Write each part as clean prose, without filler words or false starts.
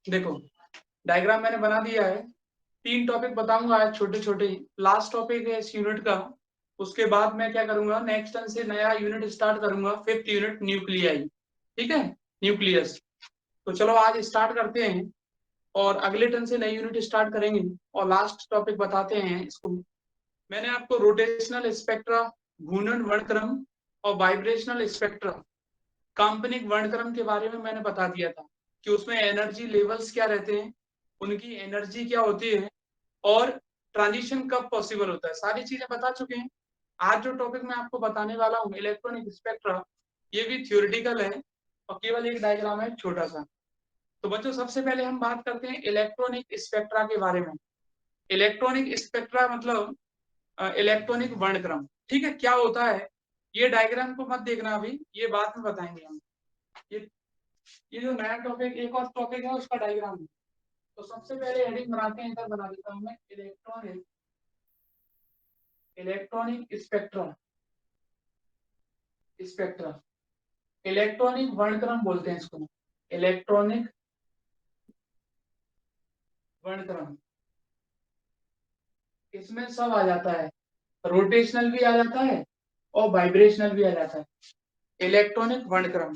देखो डायग्राम मैंने बना दिया है। 3 टॉपिक बताऊंगा आज छोटे-छोटे ही। लास्ट टॉपिक है इस यूनिट का। उसके बाद मैं क्या करूंगा, नेक्स्ट टर्म से नया यूनिट स्टार्ट करूंगा, 5th यूनिट न्यूक्लियाई। ठीक है, न्यूक्लियस। तो चलो आज स्टार्ट करते हैं और अगले टर्म से नई यूनिट स्टार्ट करेंगे और लास्ट टॉपिक बताते हैं इसको। मैंने आपको रोटेशनल स्पेक्ट्रा, घूर्णन वर्णक्रम और वाइब्रेशनल स्पेक्ट्रा, काल्पनिक वर्णक्रम के बारे में मैंने बता दिया था कि उसमें एनर्जी लेवल्स क्या रहते हैं, उनकी एनर्जी क्या होती है और ट्रांजिशन कब पॉसिबल होता है, सारी चीजें बता चुके हैं। आज जो टॉपिक मैं आपको बताने वाला हूँ इलेक्ट्रॉनिक स्पेक्ट्रा, ये भी थ्योरेटिकल है और केवल एक डायग्राम है छोटा सा। तो बच्चों सबसे पहले हम बात करते हैं इलेक्ट्रॉनिक स्पेक्ट्रा के बारे में। इलेक्ट्रॉनिक स्पेक्ट्रा मतलब इलेक्ट्रॉनिक वर्णक्रम। ठीक है, क्या होता है ये डायग्राम को मत देखना अभी, ये बाद में बताएंगे हम। ये ये जो नया टॉपिक, एक और टॉपिक है उसका डायग्राम है। तो सबसे पहले हेडिंग बनाते हैं, इधर बना देता हूं मैं, इलेक्ट्रॉनिक स्पेक्ट्रा। स्पेक्ट्रा इलेक्ट्रॉनिक वर्णक्रम बोलते हैं इसको, इलेक्ट्रॉनिक वर्णक्रम। इसमें सब आ जाता है, रोटेशनल भी आ जाता है और वाइब्रेशनल भी आ जाता है। इलेक्ट्रॉनिक वर्णक्रम,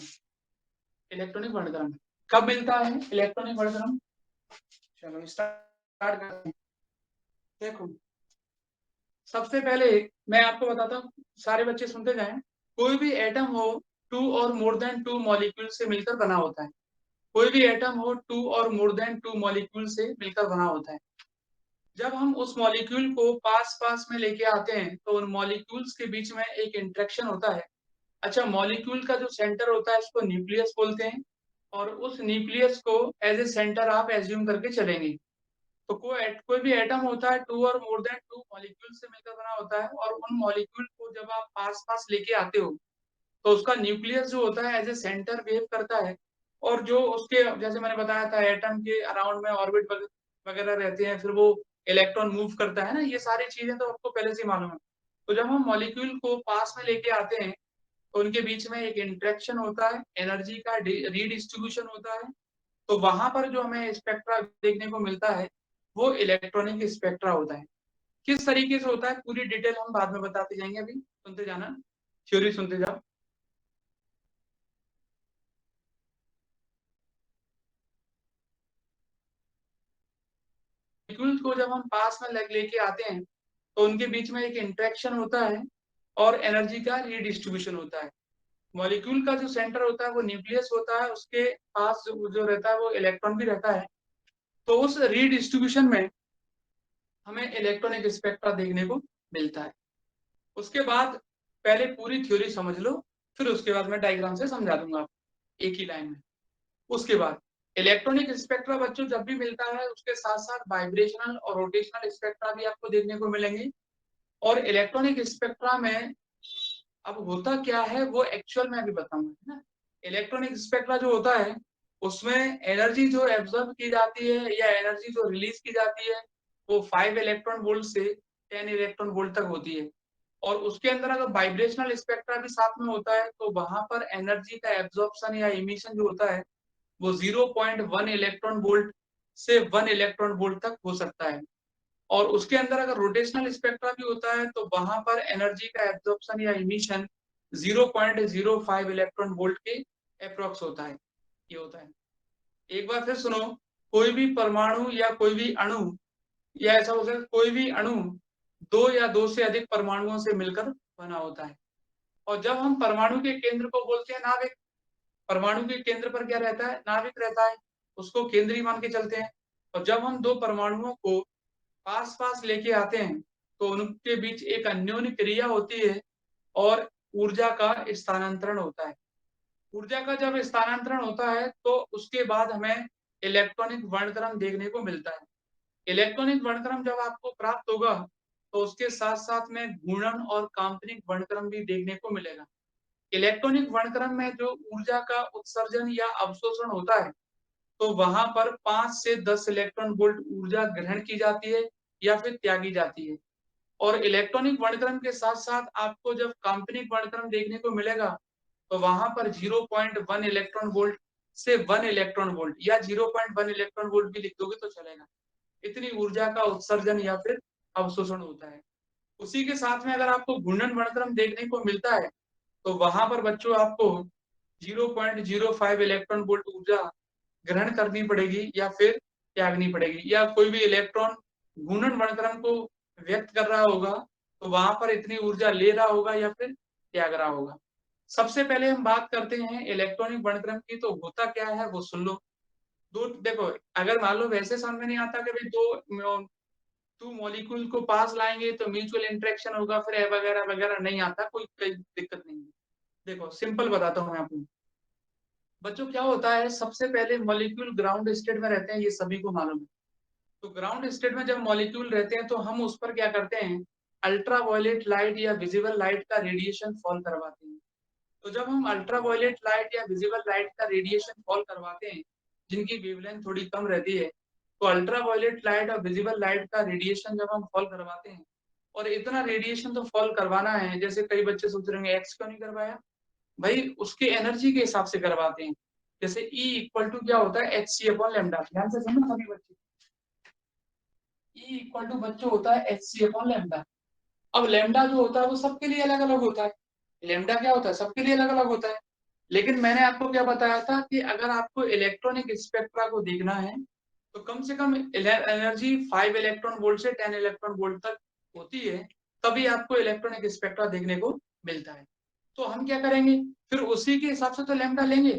इलेक्ट्रॉनिक वर्णक्रम कब मिलता है इलेक्ट्रॉनिक वर्णक्रम? चलो स्टार्ट करते हैं। देखो सबसे पहले मैं आपको बताता हूँ, सारे बच्चे सुनते जाएं। कोई भी एटम हो 2 और मोर देन 2 मॉलिक्यूल से मिलकर बना होता है। कोई भी एटम हो 2 और मोर देन 2 मॉलिक्यूल से मिलकर बना होता है। जब हम उस मॉलिक्यूल को पास पास में लेके आते हैं तो उन मॉलिक्यूल्स के बीच में एक इंटरेक्शन होता है। अच्छा, मॉलिक्यूल का जो सेंटर होता है उसको न्यूक्लियस बोलते हैं और उस न्यूक्लियस को एज ए सेंटर आप एज्यूम करके चलेंगे। तो कोई भी एटम होता है 2 और मोर देन 2 मॉलिक्यूल से मिलकर बना होता है और उन मॉलिक्यूल को जब आप पास पास लेके आते हो तो उसका न्यूक्लियस जो होता है एज ए सेंटर बिहेव करता है। और जो उसके, जैसे मैंने बताया था, एटम के अराउंड में ऑर्बिट वगैरह रहते हैं, फिर वो इलेक्ट्रॉन मूव करता है ना, ये सारी चीजें तो आपको पहले से मालूम है। तो जब हम मॉलिक्यूल को पास में लेके आते हैं तो उनके बीच में एक इंटरेक्शन होता है, एनर्जी का रीडिस्ट्रीब्यूशन होता है। तो वहां पर जो हमें स्पेक्ट्रा देखने को मिलता है वो इलेक्ट्रॉनिक स्पेक्ट्रा होता है। किस तरीके से होता है पूरी डिटेल हम बाद में बताते जाएंगे, अभी सुनते जाना, थ्योरी सुनते जाओ। मॉलिक्यूल को जब हम पास में लेके आते हैं तो उनके बीच में एक इंटरेक्शन होता है और एनर्जी का रीडिस्ट्रीब्यूशन होता है। मॉलिक्यूल का जो सेंटर होता है वो न्यूक्लियस होता है, उसके पास जो रहता है वो इलेक्ट्रॉन भी रहता है। तो उस रीडिस्ट्रीब्यूशन में हमें इलेक्ट्रॉनिक स्पेक्ट्रा देखने को मिलता है। उसके बाद पहले पूरी थ्योरी समझ लो, फिर उसके बाद मैं डायग्राम से समझा दूंगा आपको एक ही लाइन में। उसके बाद इलेक्ट्रॉनिक स्पेक्ट्रा बच्चों जब भी मिलता है उसके साथ साथ वाइब्रेशनल और रोटेशनल स्पेक्ट्रा भी आपको देखने को मिलेंगे। और इलेक्ट्रॉनिक स्पेक्ट्रा में अब होता क्या है वो एक्चुअल में अभी बताऊंगा, है ना। इलेक्ट्रॉनिक स्पेक्ट्रा जो होता है उसमें एनर्जी जो एब्जॉर्ब की जाती है या एनर्जी जो रिलीज की जाती है वो 5 इलेक्ट्रॉन वोल्ट से 10 इलेक्ट्रॉन वोल्ट तक होती है। और उसके अंदर अगर वाइब्रेशनल स्पेक्ट्रा भी साथ में होता है तो वहां पर एनर्जी का एब्जॉर्प्शन या इमिशन जो होता है वो 0.1 इलेक्ट्रॉन वोल्ट से 1 इलेक्ट्रॉन वोल्ट तक हो सकता है। और उसके अंदर अगर रोटेशनल स्पेक्ट्रा भी होता है तो वहां पर एनर्जी का एब्जॉर्प्शन या इमिशन 0.05 इलेक्ट्रॉन वोल्ट के अप्रोक्स होता है, ये होता है। एक बार फिर सुनो, कोई भी परमाणु या कोई भी अणु, या ऐसा हो सकता है कोई भी अणु दो या दो से अधिक परमाणुओं से मिलकर बना होता है। और जब हम परमाणु के केंद्र को बोलते हैं नाभिक, परमाणु के केंद्र पर क्या रहता है, नाभिक रहता है, उसको केंद्रीय मान के चलते हैं। और जब हम दो परमाणुओं को पास पास लेके आते हैं तो उनके बीच एक अन्योन्य क्रिया होती है और ऊर्जा का स्थानांतरण होता है। ऊर्जा का जब स्थानांतरण होता है तो उसके बाद हमें इलेक्ट्रॉनिक वर्णक्रम देखने को मिलता है। इलेक्ट्रॉनिक वर्णक्रम जब आपको प्राप्त होगा तो उसके साथ साथ में घूर्णन और काल्पनिक वर्णक्रम भी देखने को मिलेगा। इलेक्ट्रॉनिक वर्णक्रम में जो ऊर्जा का उत्सर्जन या अवशोषण होता है तो वहां पर 5 से 10 इलेक्ट्रॉन वोल्ट ऊर्जा ग्रहण की जाती है या फिर त्यागी जाती है। और इलेक्ट्रॉनिक वर्णक्रम के साथ साथ आपको जब काल्पनिक वर्णक्रम देखने को मिलेगा तो वहां पर 0.1 इलेक्ट्रॉन वोल्ट से 1 इलेक्ट्रॉन वोल्ट या 0.1 इलेक्ट्रॉन वोल्ट भी लिख दोगे तो चलेगा। इतनी ऊर्जा का उत्सर्जन या फिर अवशोषण होता है। उसी के साथ में अगर आपको घूर्णन वर्णक्रम देखने को मिलता है तो वहां पर बच्चों आपको 0.05 इलेक्ट्रॉन वोल्ट ऊर्जा ग्रहण करनी पड़ेगी या फिर त्यागनी पड़ेगी, या कोई भी इलेक्ट्रॉन घूर्णन वर्णक्रम को व्यक्त कर रहा होगा तो वहां पर इतनी ऊर्जा ले रहा होगा या फिर त्याग रहा होगा। सबसे पहले हम बात करते हैं इलेक्ट्रॉनिक वर्णक्रम की, तो होता क्या है वो सुन लो। दो देखो, अगर मान लो वैसे समझ में नहीं आता कि भाई टू मॉलिक्यूल को पास लाएंगे तो म्यूचुअल इंटरेक्शन होगा फिर वगैरह वगैरह, नहीं आता, कोई दिक्कत नहीं है। देखो सिंपल बताता हूँ मैं आपको। बच्चों क्या होता है, सबसे पहले मॉलिक्यूल ग्राउंड स्टेट में रहते हैं, ये सभी को मालूम है। तो ग्राउंड स्टेट में जब मॉलिक्यूल रहते हैं तो हम उस पर क्या करते हैं, अल्ट्रावायलेट लाइट या विजिबल लाइट का रेडिएशन फॉल करवाते हैं। तो जब हम अल्ट्रावायलेट लाइट या विजिबल लाइट का रेडिएशन फॉल करवाते हैं, जिनकी वेवलेंथ थोड़ी कम रहती है, तो अल्ट्रावायलेट लाइट और विजिबल लाइट का रेडिएशन जब हम फॉल करवाते हैं, और इतना रेडिएशन तो फॉल करवाना है, जैसे कई बच्चे सोच रहे हैं एक्स क्यों नहीं करवाया, भाई उसके एनर्जी के हिसाब से करवाते हैं। जैसे E इक्वल टू क्या होता है, एच सी अपॉन लेमडा, ध्यान से सुनो सभी बच्चे। E इक्वल टू बच्चों होता है एच सी अपॉन लेमडा। अब लेमडा जो होता है वो सबके लिए अलग अलग होता है। लेमडा क्या होता है, सबके लिए अलग अलग होता है। लेकिन मैंने आपको क्या बताया था कि अगर आपको इलेक्ट्रॉनिक स्पेक्ट्रा को देखना है तो कम से कम एनर्जी 5 इलेक्ट्रॉन वोल्ट से 10 इलेक्ट्रॉन वोल्ट तक होती है, तभी आपको इलेक्ट्रॉनिक स्पेक्ट्रा देखने को मिलता है। तो हम क्या करेंगे, फिर उसी के हिसाब से तो लैम्डा लेंगे।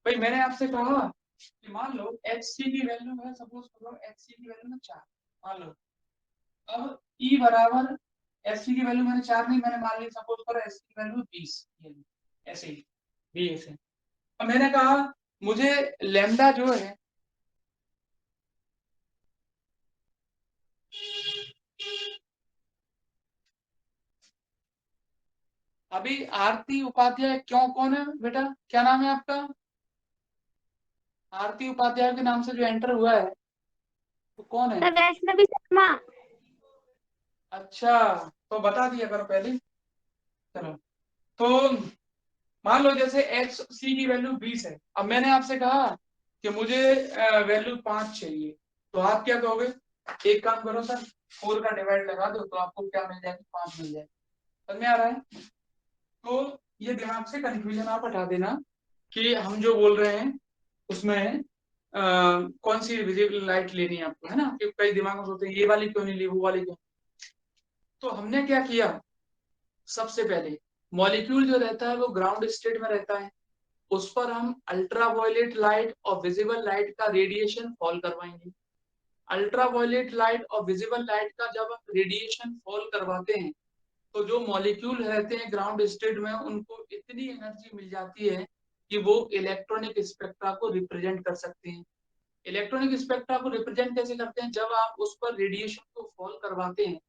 भाई मैंने आपसे कहा कि मान लो एच सी की वैल्यू है, सपोज करो एच सी की वैल्यू है 4, मान लो। अब ई बराबर एच सी की वैल्यू मैंने 4 नहीं, मैंने मान ली सपोज करो एच सी की वैल्यू 20, ऐसे ही बी ऐसे। अब मैंने कहा मुझे लैम्डा जो है अभी आरती उपाध्याय, क्यों कौन है बेटा, क्या नाम है आपका? आरती उपाध्याय के नाम से जो एंटर हुआ है तो कौन है? वैष्णवी शर्मा। अच्छा, तो बता दिया करो पहले। चलो, तो मान लो जैसे एक्स सी की वैल्यू 20 है। अब मैंने आपसे कहा कि मुझे वैल्यू 5 चाहिए, तो आप क्या कहोगे, एक काम करो सर, 4 का डिवाइड लगा दो तो आपको क्या मिल जाएगा, 5 मिल जाएगा। समझ में आ रहा है? तो ये दिमाग से कंफ्यूजन आप हटा देना कि हम जो बोल रहे हैं उसमें कौन सी विजिबल लाइट लेनी है आपको, है ना, कि कई दिमाग में सोचते हैं ये वाली क्यों नहीं ली, वो वाली क्यों। तो हमने क्या किया, सबसे पहले मॉलिक्यूल जो रहता है वो ग्राउंड स्टेट में रहता है, उस पर हम अल्ट्रावायलेट लाइट और विजिबल लाइट का रेडिएशन फॉल करवाएंगे। अल्ट्रावायलेट लाइट और विजिबल लाइट का जब हम रेडिएशन फॉल करवाते हैं तो जो मॉलिक्यूल रहते हैं ग्राउंड स्टेट में उनको इतनी एनर्जी मिल जाती है कि वो इलेक्ट्रॉनिक स्पेक्ट्रा को रिप्रेजेंट कर सकते हैं। इलेक्ट्रॉनिक स्पेक्ट्रा को रिप्रेजेंट कैसे करते हैं, जब आप उस पर रेडिएशन को फॉल करवाते हैं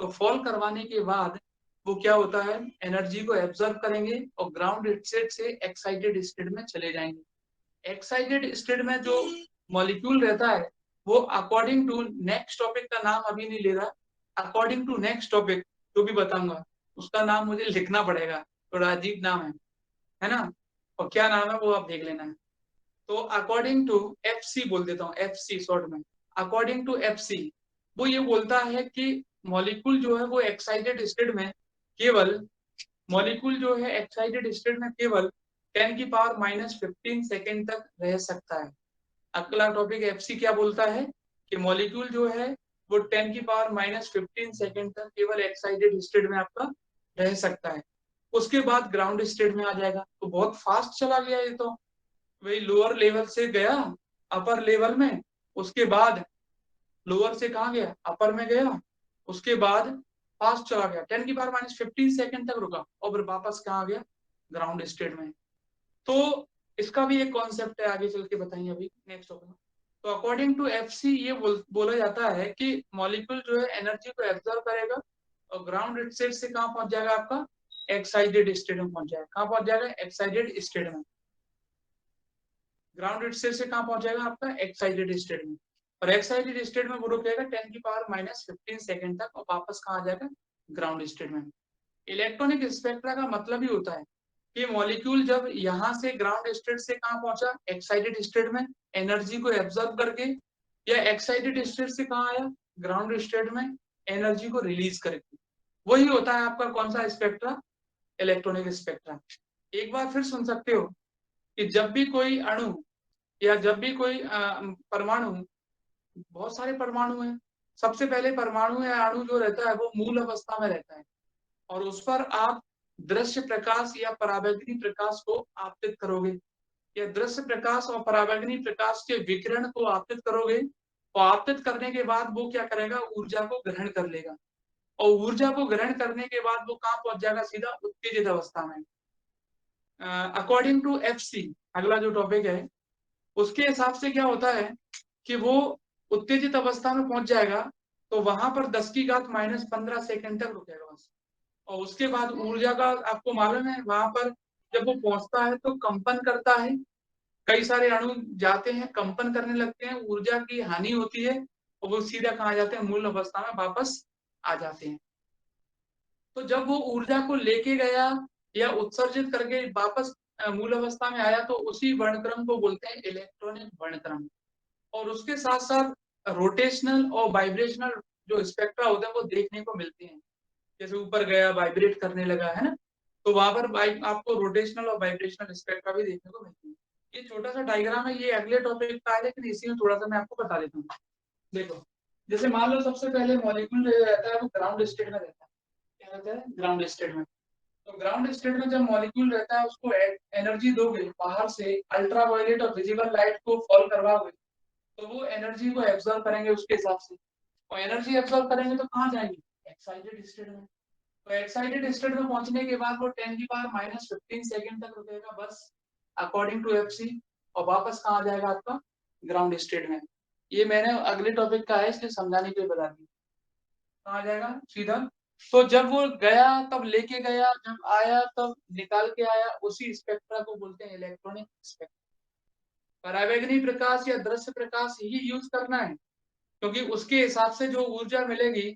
तो फॉल करवाने के बाद वो क्या होता है, एनर्जी को एब्जॉर्ब करेंगे और ग्राउंड स्टेट से एक्साइटेड स्टेट में चले जाएंगे। एक्साइटेड स्टेट में जो मॉलिक्यूल रहता है वो अकॉर्डिंग टू नेक्स्ट टॉपिक का नाम अभी नहीं ले रहा, अकॉर्डिंग टू नेक्स्ट टॉपिक जो भी बताऊंगा उसका नाम मुझे लिखना पड़ेगा, थोड़ा अजीब नाम है ना, और क्या नाम है वो आप देख लेना है। तो अकॉर्डिंग टू एफ सी बोल देता हूँ, एफ सी शॉर्ट में, अकॉर्डिंग टू एफ सी वो ये बोलता है कि मॉलिक्यूल जो है वो एक्साइटेड स्टेट में केवल मॉलिक्यूल जो है एक्साइटेड स्टेट में केवल 10 की पावर -15 सेकेंड तक रह सकता है। अगला टॉपिक एफसी क्या बोलता है कि मॉलिक्यूल जो है वो 10 की पावर -15 सेकेंड तक केवल एक्साइटेड स्टेट में आपका रह सकता है, उसके बाद ग्राउंड स्टेट में आ जाएगा। तो बहुत फास्ट चला गया ये तो, वही लोअर लेवल से गया अपर लेवल में, उसके बाद लोअर से कहा गया, अपर में गया, उसके बाद फास्ट चला गया, 10 की पावर -15 सेकेंड तक रुका और फिर वापस कहाँ आ गया, ग्राउंड स्टेट में। तो इसका भी एक कॉन्सेप्ट है, आगे चल के बताएंगे अभी नेक्स्ट टॉपिक में। तो अकॉर्डिंग टू एफसी ये बोला जाता है कि मॉलिक्यूल जो है एनर्जी को एब्जॉर्ब करेगा और ग्राउंड स्टेट से कहाँ पहुंच जाएगा, आपका एक्साइटेड स्टेट में पहुंच जाएगा। कहाँ पहुंच जाएगा, एक्साइटेड स्टेट में। ग्राउंड स्टेट से कहाँ पहुंच जाएगा, आपका एक्साइटेड स्टेट में। और एक्साइटेड स्टेट में वो रुकेगा 10 की पावर -15 सेकेंड तक और वापस कहाँ आ जाएगा, ग्राउंड स्टेट में। इलेक्ट्रॉनिक स्पेक्ट्रा का मतलब ही होता है कि मॉलिक्यूल जब यहाँ से ग्राउंड स्टेट से कहाँ पहुंचा, एक्साइटेड स्टेट में एनर्जी को एब्जॉर्ब करके, या एक्साइटेड स्टेट से कहाँ आया, ग्राउंड स्टेट में एनर्जी को रिलीज करके। वही होता है आपका कौन सा स्पेक्ट्रा, इलेक्ट्रॉनिक स्पेक्ट्रा। एक बार फिर सुन सकते हो कि जब भी कोई अणु या जब भी कोई परमाणु, बहुत सारे परमाणु हैं, सबसे पहले परमाणु या अणु जो रहता है वो मूल अवस्था में रहता है, और उस पर आप दृश्य प्रकाश या पराबैंगनी प्रकाश को आपतित करोगे, या दृश्य प्रकाश और पराबैंगनी प्रकाश के विकिरण को आपतित करोगे, और आपतित करने के बाद वो क्या करेगा, ऊर्जा को ग्रहण कर लेगा, और ऊर्जा को ग्रहण करने के बाद वो कहाँ पहुंच जाएगा, सीधा उत्तेजित अवस्था में। अकॉर्डिंग टू FC, अगला जो टॉपिक है उसके हिसाब से क्या होता है कि वो उत्तेजित अवस्था में पहुंच जाएगा, तो वहां पर 10⁻⁻15 सेकंड तक रुकेगा बस, और उसके बाद ऊर्जा का आपको मालूम है, वहां पर जब वो पहुंचता है तो कंपन करता है, कई सारे अणु जाते हैं, कंपन करने लगते हैं, ऊर्जा की हानि होती है, और वो सीधा कहाँ जाते हैं, मूल अवस्था में वापस आ जाते हैं। तो जब वो ऊर्जा को लेके गया या उत्सर्जित करके वापस मूल अवस्था में आया, तो उसी वर्णक्रम को बोलते हैं इलेक्ट्रॉनिक वर्णक्रम। और उसके साथ साथ रोटेशनल और वाइब्रेशनल जो स्पेक्ट्रा होते हैं वो देखने को मिलते हैं, जैसे ऊपर गया वाइब्रेट करने लगा है ना, तो वहां पर आपको रोटेशनल और वाइब्रेशनल स्पेक्ट्रा भी देखने को मिलती है। ये छोटा सा डायग्राम है, ये अगले टॉपिक का है, लेकिन इसी में थोड़ा सा मैं आपको बता देता हूँ। देखो, जैसे मान लो सबसे पहले मॉलिक्यूल रहता है वो ग्राउंड स्टेट में रहता है, क्या रहता है, ग्राउंड स्टेट में। तो ग्राउंड स्टेट में जब मॉलिक्यूल रहता है उसको एनर्जी दोगे बाहर से, अल्ट्रावायलेट और विजिबल लाइट को फॉल करवाओगे, तो वो एनर्जी को एब्जॉर्ब करेंगे उसके हिसाब से, और एनर्जी एब्जॉर्ब करेंगे तो कहाँ जाएंगे, एक्साइटेड स्टेट में। तो एक्साइटेड स्टेट में पहुंचने के बाद वो 10⁻⁻15 सेकंड तक रुकेगा बस, अकॉर्डिंग टू FC, और वापस कहाँ जाएगा आपका, ग्राउंड स्टेट में। ये मैंने अगले टॉपिक का है इसलिए समझाने के लिए बता दी, कहाँ जाएगा सीधा। तो जब वो गया तब लेके गया, जब आया तब निकाल के आया, उसी स्पेक्ट्रा को बोलते हैं इलेक्ट्रॉनिक स्पेक्ट्रा। पराबैंगनी प्रकाश या दृश्य प्रकाश ही यूज करना है, क्योंकि उसके हिसाब से जो ऊर्जा मिलेगी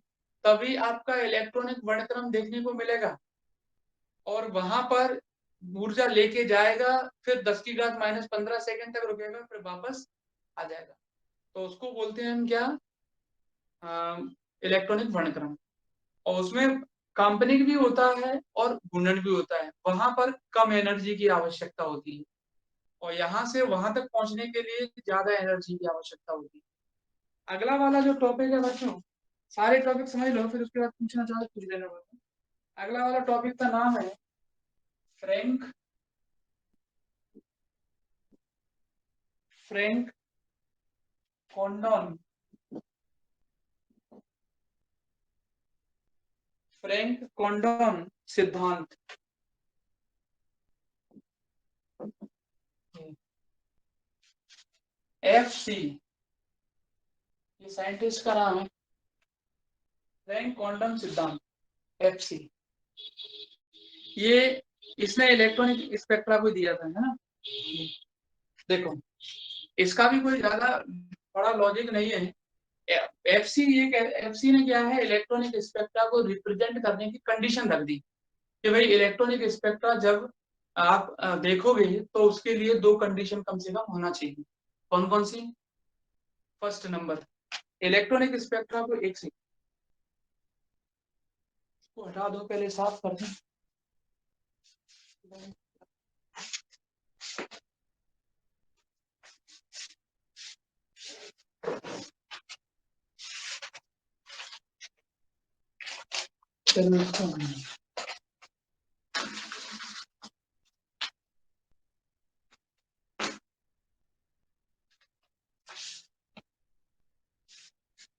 तभी आपका इलेक्ट्रॉनिक वर्णक्रम देखने को मिलेगा, और वहां पर ऊर्जा लेके जाएगा, फिर 10⁻⁻15 सेकंड तक रुकेगा, फिर वापस आ जाएगा, तो उसको बोलते हैं हम क्या, इलेक्ट्रॉनिक वर्णक्रम। और उसमें काल्पनिक भी होता है और घूर्णन भी होता है, वहां पर कम एनर्जी की आवश्यकता होती है, और यहाँ से वहां तक पहुंचने के लिए ज्यादा एनर्जी की आवश्यकता होती है। अगला वाला जो टॉपिक है बच्चों, सारे टॉपिक समझ लो, फिर उसके बाद पूछना चाहो पूछ लेना। अगला वाला टॉपिक का नाम है Frank Frank Condon Frank Condon सिद्धांत। FC, ये साइंटिस्ट का नाम है, फ्रैंक कोंडोन सिद्धांत, FC। ये इसने इलेक्ट्रॉनिक स्पेक्ट्रा को दिया था, है ना। देखो, इसका भी कोई ज्यादा बड़ा लॉजिक नहीं है। FC ने क्या है, इलेक्ट्रॉनिक स्पेक्ट्रा को रिप्रेजेंट करने की कंडीशन रख दी कि भाई इलेक्ट्रॉनिक स्पेक्ट्रा जब आप देखोगे तो उसके लिए दो कंडीशन कम से कम होना चाहिए। कौन कौन सी? फर्स्ट नंबर, इलेक्ट्रॉनिक स्पेक्ट्रा को एक सेकंड को हटा दो, पहले साफ कर दो।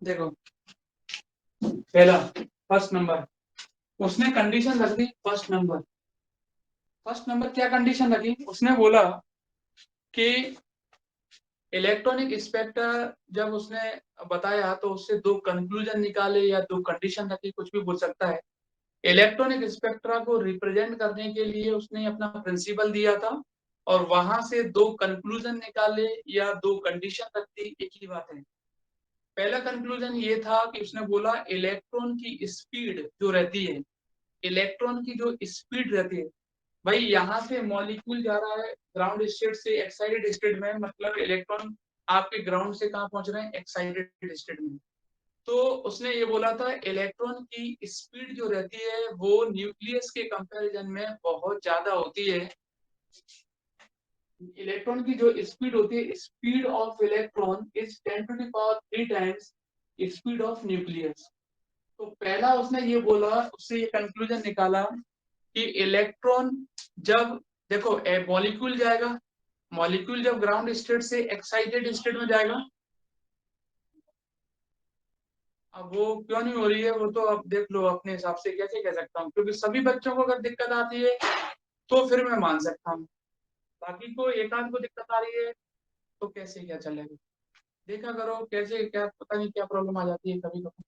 देखो, पहला फर्स्ट नंबर, उसने कंडीशन रख दी। फर्स्ट नंबर क्या कंडीशन रखी, उसने बोला कि इलेक्ट्रॉनिक स्पेक्ट्रा जब उसने बताया तो उससे दो कंक्लूजन निकाले या दो कंडीशन रखी, कुछ भी बोल सकता है। इलेक्ट्रॉनिक स्पेक्ट्रा को रिप्रेजेंट करने के लिए उसने अपना प्रिंसिपल दिया था, और वहां से दो कंक्लूजन निकाले या दो कंडीशन रख दी, एक ही बात है। पहला कंक्लूजन ये था कि उसने बोला इलेक्ट्रॉन की स्पीड जो रहती है, इलेक्ट्रॉन की जो स्पीड रहती है भाई यहाँ से मॉलिक्यूल जा रहा है ग्राउंड स्टेट से एक्साइटेड स्टेट में, मतलब इलेक्ट्रॉन आपके ग्राउंड से कहाँ पहुंच रहे हैं, एक्साइटेड स्टेट में। तो उसने ये बोला था इलेक्ट्रॉन की स्पीड जो रहती है वो न्यूक्लियस के कंपैरिजन में बहुत ज्यादा होती है। इलेक्ट्रॉन की जो स्पीड होती है, speed of electron is 10 to the power 3 times speed of nucleus. तो पहला उसने ये बोला, उससे ये कंक्लूजन निकाला कि इलेक्ट्रॉन जब, देखो मॉलिक्यूल जाएगा, मॉलिक्यूल जब ग्राउंड स्टेट से एक्साइटेड स्टेट में जाएगा, अब वो क्यों नहीं हो रही है वो तो अब देख लो अपने हिसाब से, कैसे कह सकता हूँ, क्योंकि सभी बच्चों को अगर दिक्कत आती है तो फिर मैं मान सकता हूँ, बाकी को एकांत को दिक्कत आ रही है तो कैसे क्या चलेगा। देखा करो कैसे क्या, पता नहीं क्या प्रॉब्लम आ जाती है कभी कभी।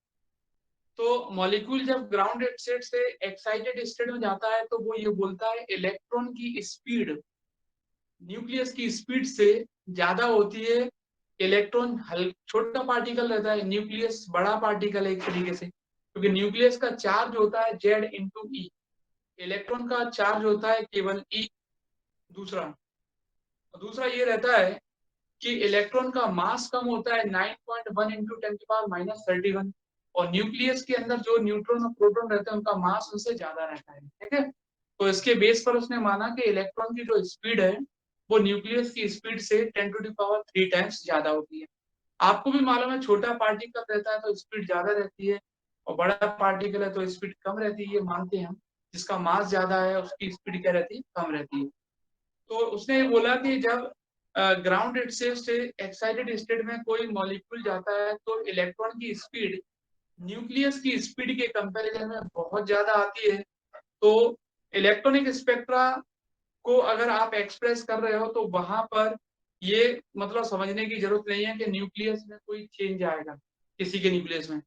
तो मॉलिक्यूल जब ग्राउंड स्टेट से एक्साइटेड स्टेट में जाता है तो वो ये बोलता है इलेक्ट्रॉन की स्पीड न्यूक्लियस की स्पीड से ज्यादा होती है। इलेक्ट्रॉन छोटा पार्टिकल रहता है, न्यूक्लियस बड़ा पार्टिकल है एक तरीके से, क्योंकि न्यूक्लियस का चार्ज होता है Z/E, इलेक्ट्रॉन का चार्ज होता है केवल E। दूसरा दूसरा ये रहता है कि इलेक्ट्रॉन का मास कम होता है 9.1 इंटू 10⁻³ और न्यूक्लियस के अंदर जो न्यूट्रॉन और प्रोटॉन रहते हैं उनका मास उनसे ज्यादा रहता है, ठीक है। तो इसके बेस पर उसने माना कि इलेक्ट्रॉन की जो स्पीड है वो न्यूक्लियस की स्पीड से 10⁻³ टाइम्स ज्यादा होती है। आपको भी मालूम है छोटा पार्टिकल रहता है तो स्पीड ज्यादा रहती है और बड़ा पार्टिकल है तो स्पीड कम रहती है, ये मानते हैं हम। जिसका मास ज्यादा है उसकी स्पीड क्या रहती है, कम रहती है। तो उसने ये बोला कि जब ग्राउंड स्टेट से एक्साइटेड स्टेट में कोई मॉलिक्यूल जाता है तो इलेक्ट्रॉन की स्पीड न्यूक्लियस की स्पीड के कंपैरिजन में बहुत ज्यादा आती है। तो इलेक्ट्रॉनिक स्पेक्ट्रा को अगर आप एक्सप्रेस कर रहे हो तो वहां पर ये मतलब समझने की जरूरत नहीं है कि न्यूक्लियस में कोई चेंज आएगा, किसी के न्यूक्लियस में।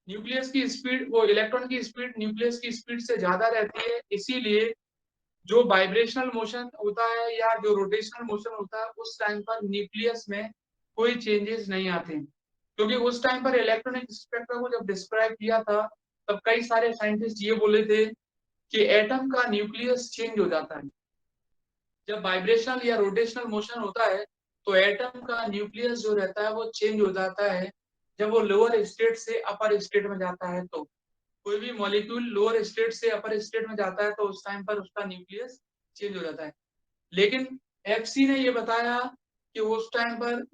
न्यूक्लियस की स्पीड, वो इलेक्ट्रॉन की स्पीड न्यूक्लियस की स्पीड से ज्यादा रहती है, इसीलिए जो वाइब्रेशनल मोशन होता है या जो रोटेशनल मोशन होता है उस टाइम पर न्यूक्लियस में कोई चेंजेस नहीं आते हैं। क्योंकि उस टाइम पर इलेक्ट्रॉनिक स्पेक्ट्रम को जब डिस्क्राइब किया था तब कई सारे साइंटिस्ट ये बोले थे कि एटम का न्यूक्लियस चेंज हो जाता है। जब वाइब्रेशनल या रोटेशनल मोशन होता है तो एटम का न्यूक्लियस जो रहता है वो चेंज हो जाता है जब वो लोअर स्टेट से अपर स्टेट में जाता है। तो कोई भी मॉलिक्यूल लोअर स्टेट से अपर स्टेट में जाता है तो उस टाइम पर उसका न्यूक्लियस चेंज हो जाता है। लेकिन एफसी ने ये बताया कि उस टाइम पर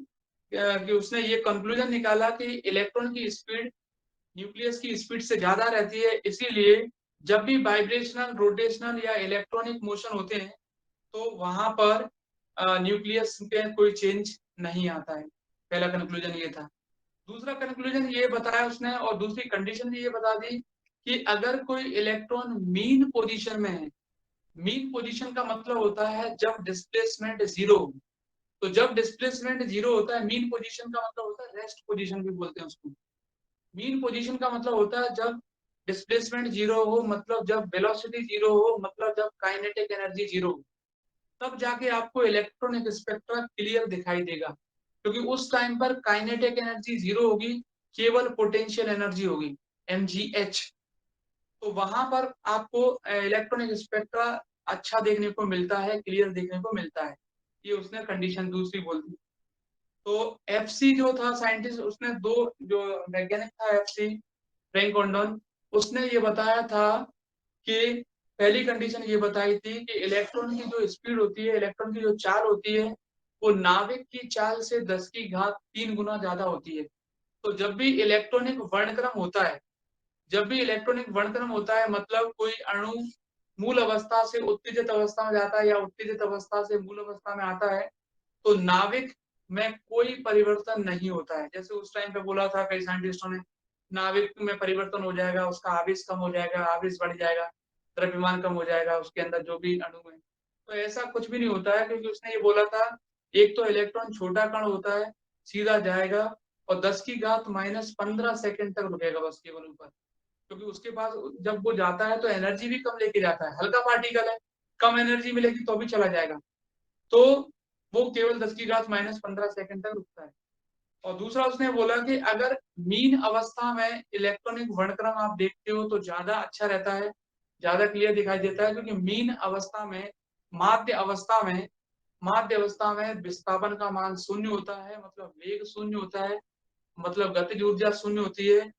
कि उसने ये कंक्लूजन निकाला कि इलेक्ट्रॉन की स्पीड न्यूक्लियस की स्पीड से ज्यादा रहती है, इसीलिए जब भी वाइब्रेशनल रोटेशनल या इलेक्ट्रॉनिक मोशन होते हैं तो वहां पर न्यूक्लियस पे कोई चेंज नहीं आता है। पहला कंक्लूजन ये था। दूसरा कंक्लूजन ये बताया उसने और दूसरी कंडीशन भी ये बता दी कि अगर कोई इलेक्ट्रॉन मीन पोजीशन में है, मीन पोजीशन का मतलब होता है जब डिस्प्लेसमेंट जीरो हो। तो जब डिस्प्लेसमेंट जीरो होता है, मीन पोजीशन का मतलब होता है रेस्ट पोजीशन भी बोलते हैं उसको। मीन पोजीशन का मतलब होता है जब डिस्प्लेसमेंट जीरो हो, मतलब जब वेलोसिटी जीरो हो, मतलब जब काइनेटिक एनर्जी जीरो हो, तब जाके आपको इलेक्ट्रॉनिक स्पेक्ट्रा क्लियर दिखाई देगा। क्योंकि उस टाइम पर काइनेटिक एनर्जी जीरो होगी, केवल पोटेंशियल एनर्जी होगी mgh। तो वहां पर आपको इलेक्ट्रॉनिक स्पेक्ट्रा अच्छा देखने को मिलता है, क्लियर देखने को मिलता है। ये उसने कंडीशन दूसरी बोल दी। तो एफसी जो था साइंटिस्ट, उसने दो, जो वैज्ञानिक था एफसी फ्रैंक कोंडोन, उसने ये बताया था कि पहली कंडीशन ये बताई थी कि इलेक्ट्रॉन की जो स्पीड होती है, इलेक्ट्रॉन की जो चाल होती है वो नाभिक की चाल से 10⁻³ गुना ज्यादा होती है। तो जब भी इलेक्ट्रॉनिक वर्णक्रम होता है, जब भी इलेक्ट्रॉनिक वर्णक्रम होता है मतलब कोई अणु मूल अवस्था से उत्तेजित अवस्था में जाता है या उत्तेजित अवस्था से मूल अवस्था में आता है तो नाभिक में कोई परिवर्तन नहीं होता है। जैसे उस टाइम पे बोला था कई साइंटिस्टों ने, नाभिक में परिवर्तन हो जाएगा, उसका आवेश कम हो जाएगा, आवेश बढ़ जाएगा, द्रव्यमान कम हो जाएगा, उसके अंदर जो भी अणु है। तो ऐसा कुछ भी नहीं होता है, क्योंकि उसने ये बोला था एक तो इलेक्ट्रॉन छोटा कण होता है, सीधा जाएगा और 10⁻⁻15 सेकंड तक रुकेगा बस केवल ऊपर। क्योंकि उसके पास जब वो जाता है तो एनर्जी भी कम लेके जाता है, हल्का पार्टिकल है, कम एनर्जी मिलेगी तो भी चला जाएगा। तो वो केवल 10⁻⁻15 सेकंड तक रुकता है। और दूसरा उसने बोला कि अगर मीन अवस्था में इलेक्ट्रॉनिक वर्णक्रम आप देखते हो तो ज्यादा अच्छा रहता है, ज्यादा क्लियर दिखाई देता है, क्योंकि मीन अवस्था में माध्य अवस्था में विस्थापन का मान शून्य होता है, मतलब वेग शून्य होता है, मतलब गतिज ऊर्जा शून्य होती है,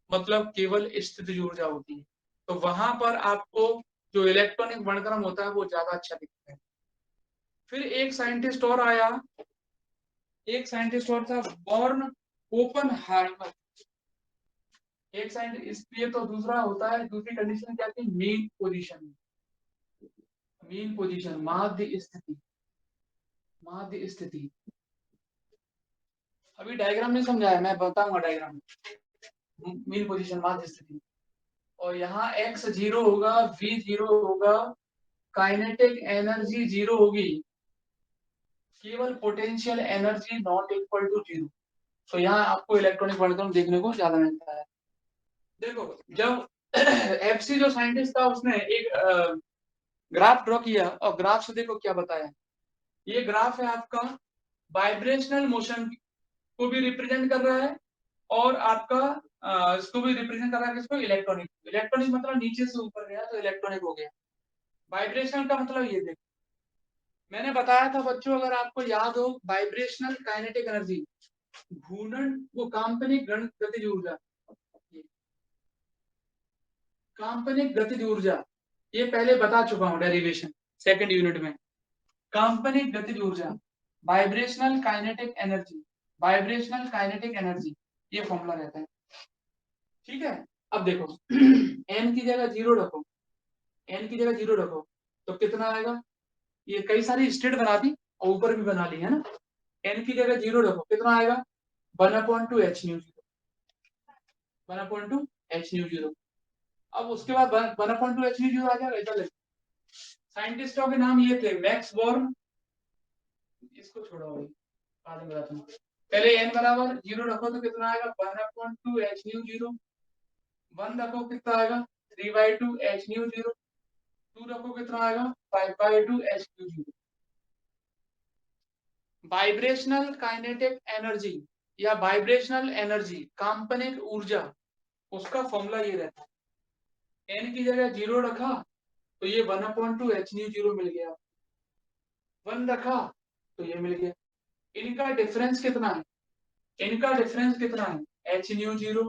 मतलब केवल स्थितिज ऊर्जा होती है। तो वहां पर आपको जो इलेक्ट्रॉनिक वर्णक्रम होता है वो ज्यादा अच्छा दिखता है। फिर एक साइंटिस्ट और आया, एक साइंटिस्ट और था बॉर्न ओपनहाइमर। एक साइंटिस्ट, इसलिए तो दूसरा होता है, दूसरी कंडीशन क्या थी, मीन पोजीशन। मीन पोजीशन माध्य स्थिति, माध्य स्थिति। अभी डायग्राम नहीं समझाया, मैं बताऊंगा डायग्राम। मीन पोजीशन माध्य स्थिति, और यहाँ x जीरो होगा, v जीरो होगा, काइनेटिक एनर्जी जीरो होगी, केवल potential energy not equal to zero. तो यहाँ आपको इलेक्ट्रॉनिक वर्णक्रम देखने को ज्यादा मिलता है। देखो जब एफसी जो साइंटिस्ट था उसने एक ग्राफ ड्रॉ किया, और ग्राफ से देखो क्या बताया। ये ग्राफ है आपका वाइब्रेशनल मोशन को भी रिप्रेजेंट कर रहा है, और आपका इसको भी रिप्रेजेंट कर रहा है, किसको, इलेक्ट्रॉनिक। इलेक्ट्रॉनिक मतलब नीचे से ऊपर गया तो इलेक्ट्रॉनिक हो गया। वाइब्रेशनल का मतलब ये देखो, मैंने बताया था बच्चों, अगर आपको याद हो, वाइब्रेशनल काइनेटिक एनर्जी, घूर्णन वो काल्पनिक गतिज ऊर्जा, काल्पनिक गतिज ऊर्जा, ये पहले बता चुका हूं डेरिवेशन सेकंड यूनिट में। काल्पनिक गतिज ऊर्जा, vibrational kinetic energy, vibrational kinetic energy, ये फॉर्मूला रहता है। ठीक है, अब देखो n की जगह जीरो रखो, n की जगह जीरो रखो तो कितना आएगा। ये कई सारी स्टेट बना दी और ऊपर भी बना ली है ना। n की जगह जीरो रखो, कितना आएगा, 1/2 h mu zero, 1/2 h mu zero. अब उसके बाद 1/2 h न्यू जीरो आ जाएगा। इधर साइंटिस्टों के नाम ये थे, मैक्स बोर्न, इसको छोड़ो अभी, बाद में बताता हूँ। पहले n बराबर जीरो रखो तो कितना आएगा, 1/2 h न्यू जीरो। 1 रखो कितना आएगा, 3/2 h न्यू जीरो। 2 रखो कितना आएगा, 5/2 h mu zero. Vibrational kinetic energy या वाइब्रेशनल एनर्जी, काल्पनिक ऊर्जा, उसका फॉर्मूला ये रहता है। n की जगह जीरो रखा तो ये 1/2 h न्यू जीरो मिल गया। 1 रखा तो ये मिल गया। इनका डिफरेंस कितना है, इनका डिफरेंस कितना है, h न्यू जीरो।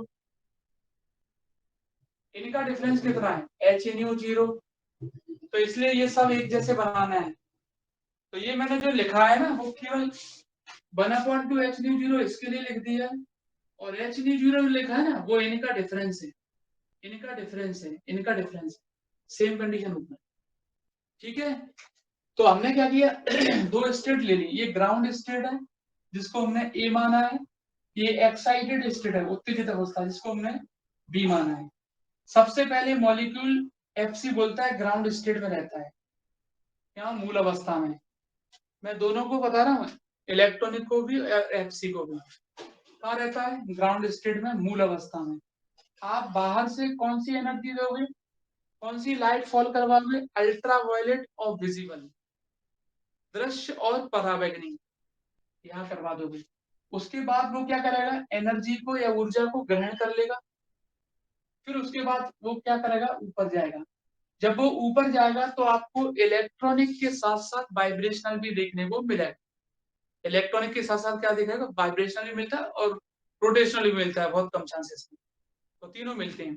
इनका डिफरेंस कितना है, h न्यू जीरो। तो इसलिए ये सब एक जैसे बनाना है। तो ये मैंने जो लिखा है ना, वो केवल 1/2 h न्यू जीरो इसके लिए लिख दिया, और h न्यू जीरो लिखा है ना, वो इनका डिफरेंस है, इनका डिफरेंस है, इनका डिफरेंस। सेम कंडीशन ऊपर। ठीक है, तो हमने क्या किया दो स्टेट ले ली। ये ग्राउंड स्टेट है जिसको हमने ए माना है, ये एक्साइटेड स्टेट है उत्तेजित अवस्था, जिसको हमने बी माना है। सबसे पहले मॉलिक्यूल एफसी बोलता है ग्राउंड स्टेट में रहता है, यहाँ मूल अवस्था में। मैं दोनों को बता रहा हूँ, इलेक्ट्रॉनिक को भी और एफसी को भी। कहाँ रहता है, ग्राउंड स्टेट में, मूल अवस्था में। आप बाहर से कौन सी एनर्जी दोगे, कौन सी लाइट फॉल करवाओगे, अल्ट्रा वायलेट और विजिबल, दृश्य और पराबैंगनी, यहाँ करवा दोगे। उसके बाद वो क्या करेगा, एनर्जी को या ऊर्जा को ग्रहण कर लेगा। फिर उसके बाद वो क्या करेगा, ऊपर जाएगा। जब वो ऊपर जाएगा तो आपको इलेक्ट्रॉनिक के साथ साथ वाइब्रेशनल भी देखने को मिलेगा। इलेक्ट्रॉनिक के साथ साथ क्या दिखेगा, वाइब्रेशनल भी मिलता है और रोटेशनल भी मिलता है, बहुत कम चांसेस में, तो तीनों मिलते हैं।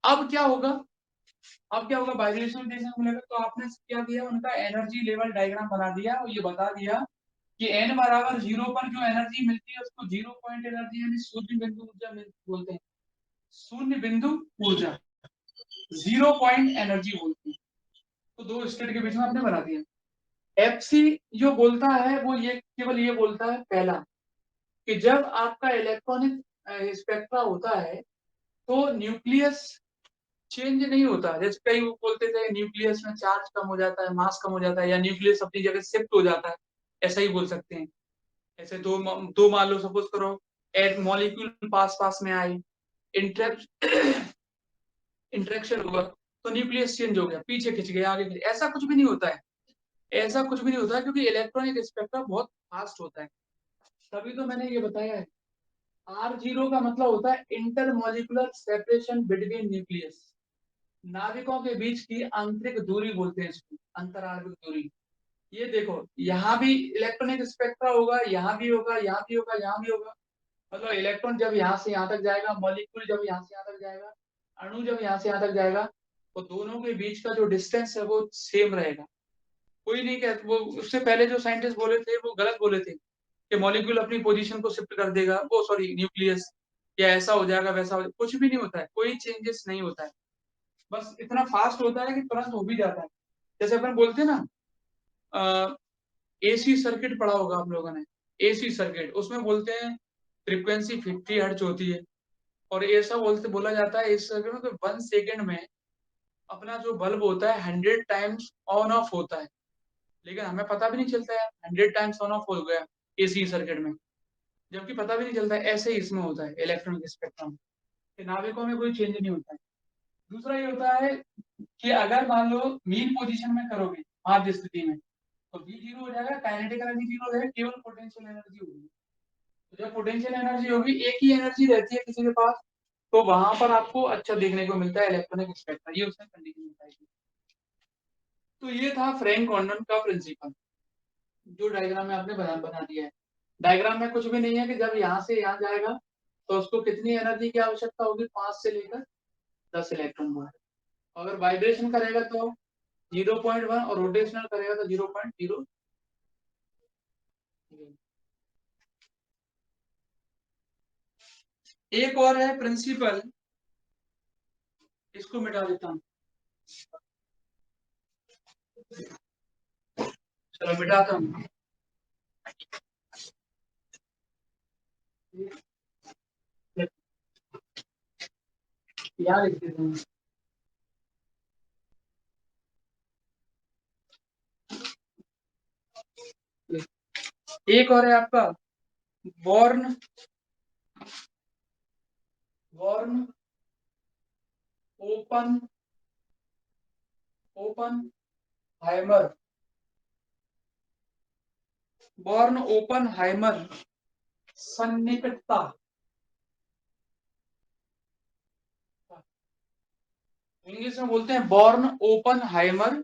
अब क्या होगा, अब क्या होगा, वाइब्रेशनल देखने को मिलेगा। तो आपने क्या किया, उनका एनर्जी लेवल डायग्राम बना दिया और ये बता दिया कि n बराबर जीरो पर जो एनर्जी मिलती है उसको जीरो पॉइंट एनर्जी यानी शून्य बिंदु ऊर्जा बोलते हैं। शून्य बिंदु ऊर्जा, जीरो पॉइंट एनर्जी बोलते हैं। तो दो स्टेट के बीच में आपने बना दिया। एफसी जो बोलता है वो ये केवल ये बोलता है, पहला, कि जब आपका इलेक्ट्रॉनिक स्पेक्ट्रा होता है तो न्यूक्लियस चेंज नहीं होता। जैसे कई वो बोलते थे न्यूक्लियस में चार्ज कम हो जाता है, मास कम हो जाता है, या न्यूक्लियस अपनी जगह शिफ्ट हो जाता है, ऐसा ही बोल सकते हैं। ऐसे दो मान लो, सपोज करो एट मॉलिक्यूल पास पास में आए, इंटरेक्शन हुआ तो न्यूक्लियस चेंज हो गया, पीछे खिंच गया, आगे खिंच, ऐसा कुछ भी नहीं होता है। ऐसा कुछ भी नहीं होता है, क्योंकि इलेक्ट्रॉनिक स्पेक्ट्रम बहुत फास्ट होता है। तभी तो मैंने ये बताया है। R0 का मतलब होता है inter molecular separation between nucleus. नाविकों के बीच की आंतरिक दूरी बोलते हैं इसको, अंतरार्थिक दूरी। ये देखो, यहाँ भी इलेक्ट्रॉनिक स्पेक्ट्रा होगा, यहाँ भी होगा, यहाँ भी होगा, यहाँ भी होगा। मतलब इलेक्ट्रॉन जब यहाँ से यहाँ तक जाएगा, मॉलिक्यूल जब यहाँ से यहाँ तक जाएगा, अणु जब यहाँ से यहाँ तक जाएगा, तो दोनों के बीच का जो डिस्टेंस है वो सेम रहेगा। कोई नहीं कहता, वो उससे पहले जो साइंटिस्ट बोले थे वो गलत बोले थे कि मॉलिक्यूल अपनी पोजीशन को शिफ्ट कर देगा, वो सॉरी न्यूक्लियस, या ऐसा हो जाएगा वैसा हो जाएगा, कुछ भी नहीं होता है, कोई चेंजेस नहीं होता है। बस इतना फास्ट होता है कि तुरंत हो भी जाता है। जैसे अपन बोलते हैं ना, एसी सर्किट पढ़ा होगा आप लोगों ने, एसी सर्किट, उसमें बोलते हैं फ्रीक्वेंसी 50 हर्ट्ज होती है, और ऐसा बोला जाता है इस सर्किट में कि 1 सेकेंड में अपना जो बल्ब होता है 100 टाइम्स ऑन ऑफ होता है, लेकिन हमें पता भी नहीं चलता है 100 टाइम्स ऑन ऑफ हो गया एसी सर्किट में, जबकि पता भी नहीं चलता है। ऐसे ही इसमें होता है इलेक्ट्रॉनिक स्पेक्ट्रम, नाविकों में कोई चेंज नहीं होता है। दूसरा ये होता है कि अगर मान लो मीन पोजीशन में करोगे आद्य स्थिति में, तो V जीरो हो जाएगा, काइनेटिक एनर्जी जीरो है, केवल पोटेंशियल एनर्जी होगी। तो जब पोटेंशियल एनर्जी होगी, एक ही एनर्जी रहती है किसी के पास, तो वहां पर आपको अच्छा देखने को मिलता है इलेक्ट्रॉनिक स्पेक्ट्रम, ये उसमें कंडीशन बताई। तो ये था फ्रैंक कॉंडन का प्रिंसिपल, जो डायग्राम में आपने बना दिया है। डायग्राम में कुछ भी नहीं है कि जब यहाँ से यहाँ जाएगा तो उसको कितनी एनर्जी की आवश्यकता होगी, 5 से लेकर 10 इलेक्ट्रॉन वोल्ट। अगर वाइब्रेशन करेगा तो 0.1, और रोटेशनल करेगा तो 0.0। एक और है प्रिंसिपल, इसको मिटा देता हूँ, चलो मिटाता हूँ। यार लिख देता हूँ। एक और है आपका born born open open हाइमर born open हाइमर सन्निकटता, English में बोलते हैं बॉर्न ओपन हाइमर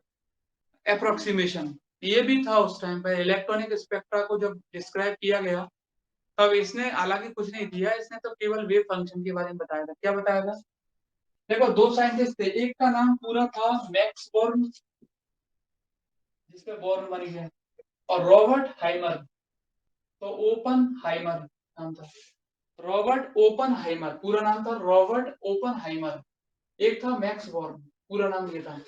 अप्रोक्सीमेशन। ये भी था उस टाइम पर इलेक्ट्रॉनिक स्पेक्ट्रा को जब डिस्क्राइब किया गया, तब इसने हालांकि कुछ नहीं दिया, इसने तो केवल वेव फंक्शन के बारे में बताया था। क्या बताया था? देखो, दो साइंटिस्ट थे, एक का नाम पूरा था मैक्स बॉर्न, जिसपे बॉर्न बन गया, और रॉबर्ट हाइमर, तो ओपन हाइमर नाम था, रॉबर्ट ओपन हाइमर, पूरा नाम था रॉबर्ट ओपन हाइमर। एक था मैक्स बॉर्न, पूरा नाम ये था।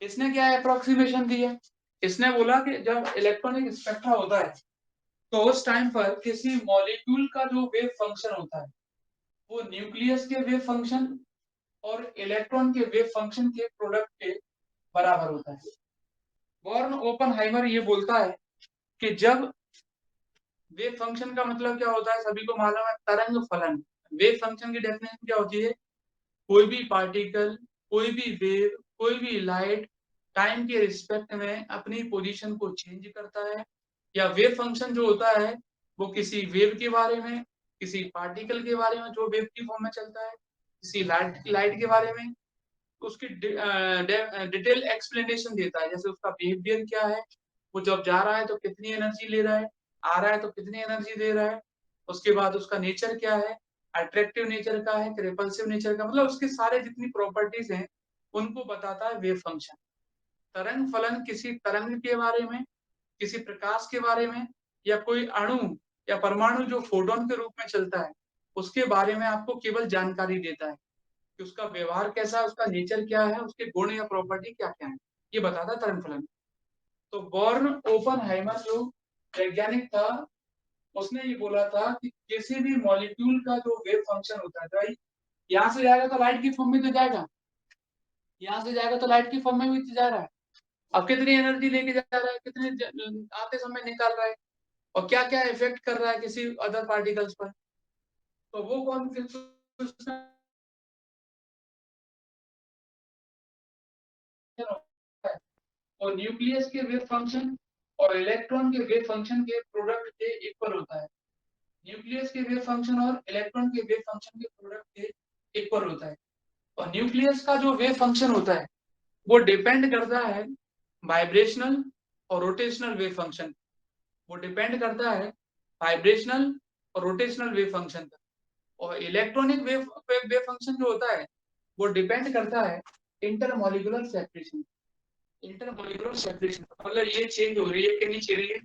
इसने क्या अप्रोक्सीमेशन दी है? इसने बोला कि जब इलेक्ट्रॉनिक स्पेक्ट्रा होता है, तो उस टाइम पर किसी मॉलिक्यूल का जो वेव फंक्शन होता है, वो न्यूक्लियस के वेव फंक्शन और इलेक्ट्रॉन के वेव फंक्शन के प्रोडक्ट के बराबर होता है। बॉर्न ओपनहाइमर ये बोलता है कि जब वेव फंक्शन का मतलब क्या होता है, सभी को मालूम है, तरंग फलन। वेव फंक्शन की डेफिनेशन क्या होती है? कोई भी पार्टिकल, कोई भी वेव, कोई भी लाइट टाइम के रिस्पेक्ट में अपनी पोजीशन को चेंज करता है, या वेव फंक्शन जो होता है वो किसी वेव के बारे में, किसी पार्टिकल के बारे में जो वेव की फॉर्म में चलता है, किसी लाइट लाइट के बारे में उसकी डिटेल एक्सप्लेनेशन देता है। जैसे उसका बिहेवियर क्या है, वो जब जा रहा है तो कितनी एनर्जी ले रहा है, आ रहा है तो कितनी एनर्जी दे रहा है, उसके बाद उसका नेचर क्या है, अट्रैक्टिव नेचर का है कि रिपल्सिव नेचर का, मतलब उसके सारे जितनी प्रॉपर्टीज हैं उनको बताता है वेव फंक्शन। तरंग फलन किसी तरंग के बारे में, किसी प्रकाश के बारे में, या कोई अणु या परमाणु जो फोटोन के रूप में चलता है उसके बारे में आपको केवल जानकारी देता है कि उसका व्यवहार कैसा है, उसका नेचर क्या है, उसके गुण या प्रॉपर्टी क्या क्या है, ये बताता है तरंग फलन। तो बॉर्न ओपनहाइमर जो वैज्ञानिक था, उसने ये बोला था कि किसी भी मॉलिक्यूल का जो वेव फंक्शन होता है, भाई यहाँ से जाएगा तो लाइट की फॉर्म में तो जाएगा, यहाँ से जाएगा तो लाइट की फॉर्म में भी तो जा रहा है। अब कितनी एनर्जी लेके जा रहा है, कितने आते समय निकाल रहा है, और क्या क्या इफेक्ट कर रहा है किसी अदर पार्टिकल्स पर, तो वो कौन और न्यूक्लियस के वेव फंक्शन और इलेक्ट्रॉन के वेव फंक्शन के प्रोडक्ट के इक्वल होता है। न्यूक्लियस के वेव फंक्शन और इलेक्ट्रॉन के वेव फंक्शन के प्रोडक्ट के इक्वल होता है। और न्यूक्लियस का जो वेव फंक्शन होता है वो डिपेंड करता है वाइब्रेशनल और रोटेशनल वेव फंक्शन। वो डिपेंड करता है वाइब्रेशनल और रोटेशनल वेव फंक्शन पर। और इलेक्ट्रॉनिक वेव वेव फंक्शन जो होता है वो डिपेंड करता है इंटरमॉलिक्यूलर सेपरेशन। इंटरमॉलिक्यूलर सेपरेशन मतलब ये चेंज हो रही है कि नहीं चल रही है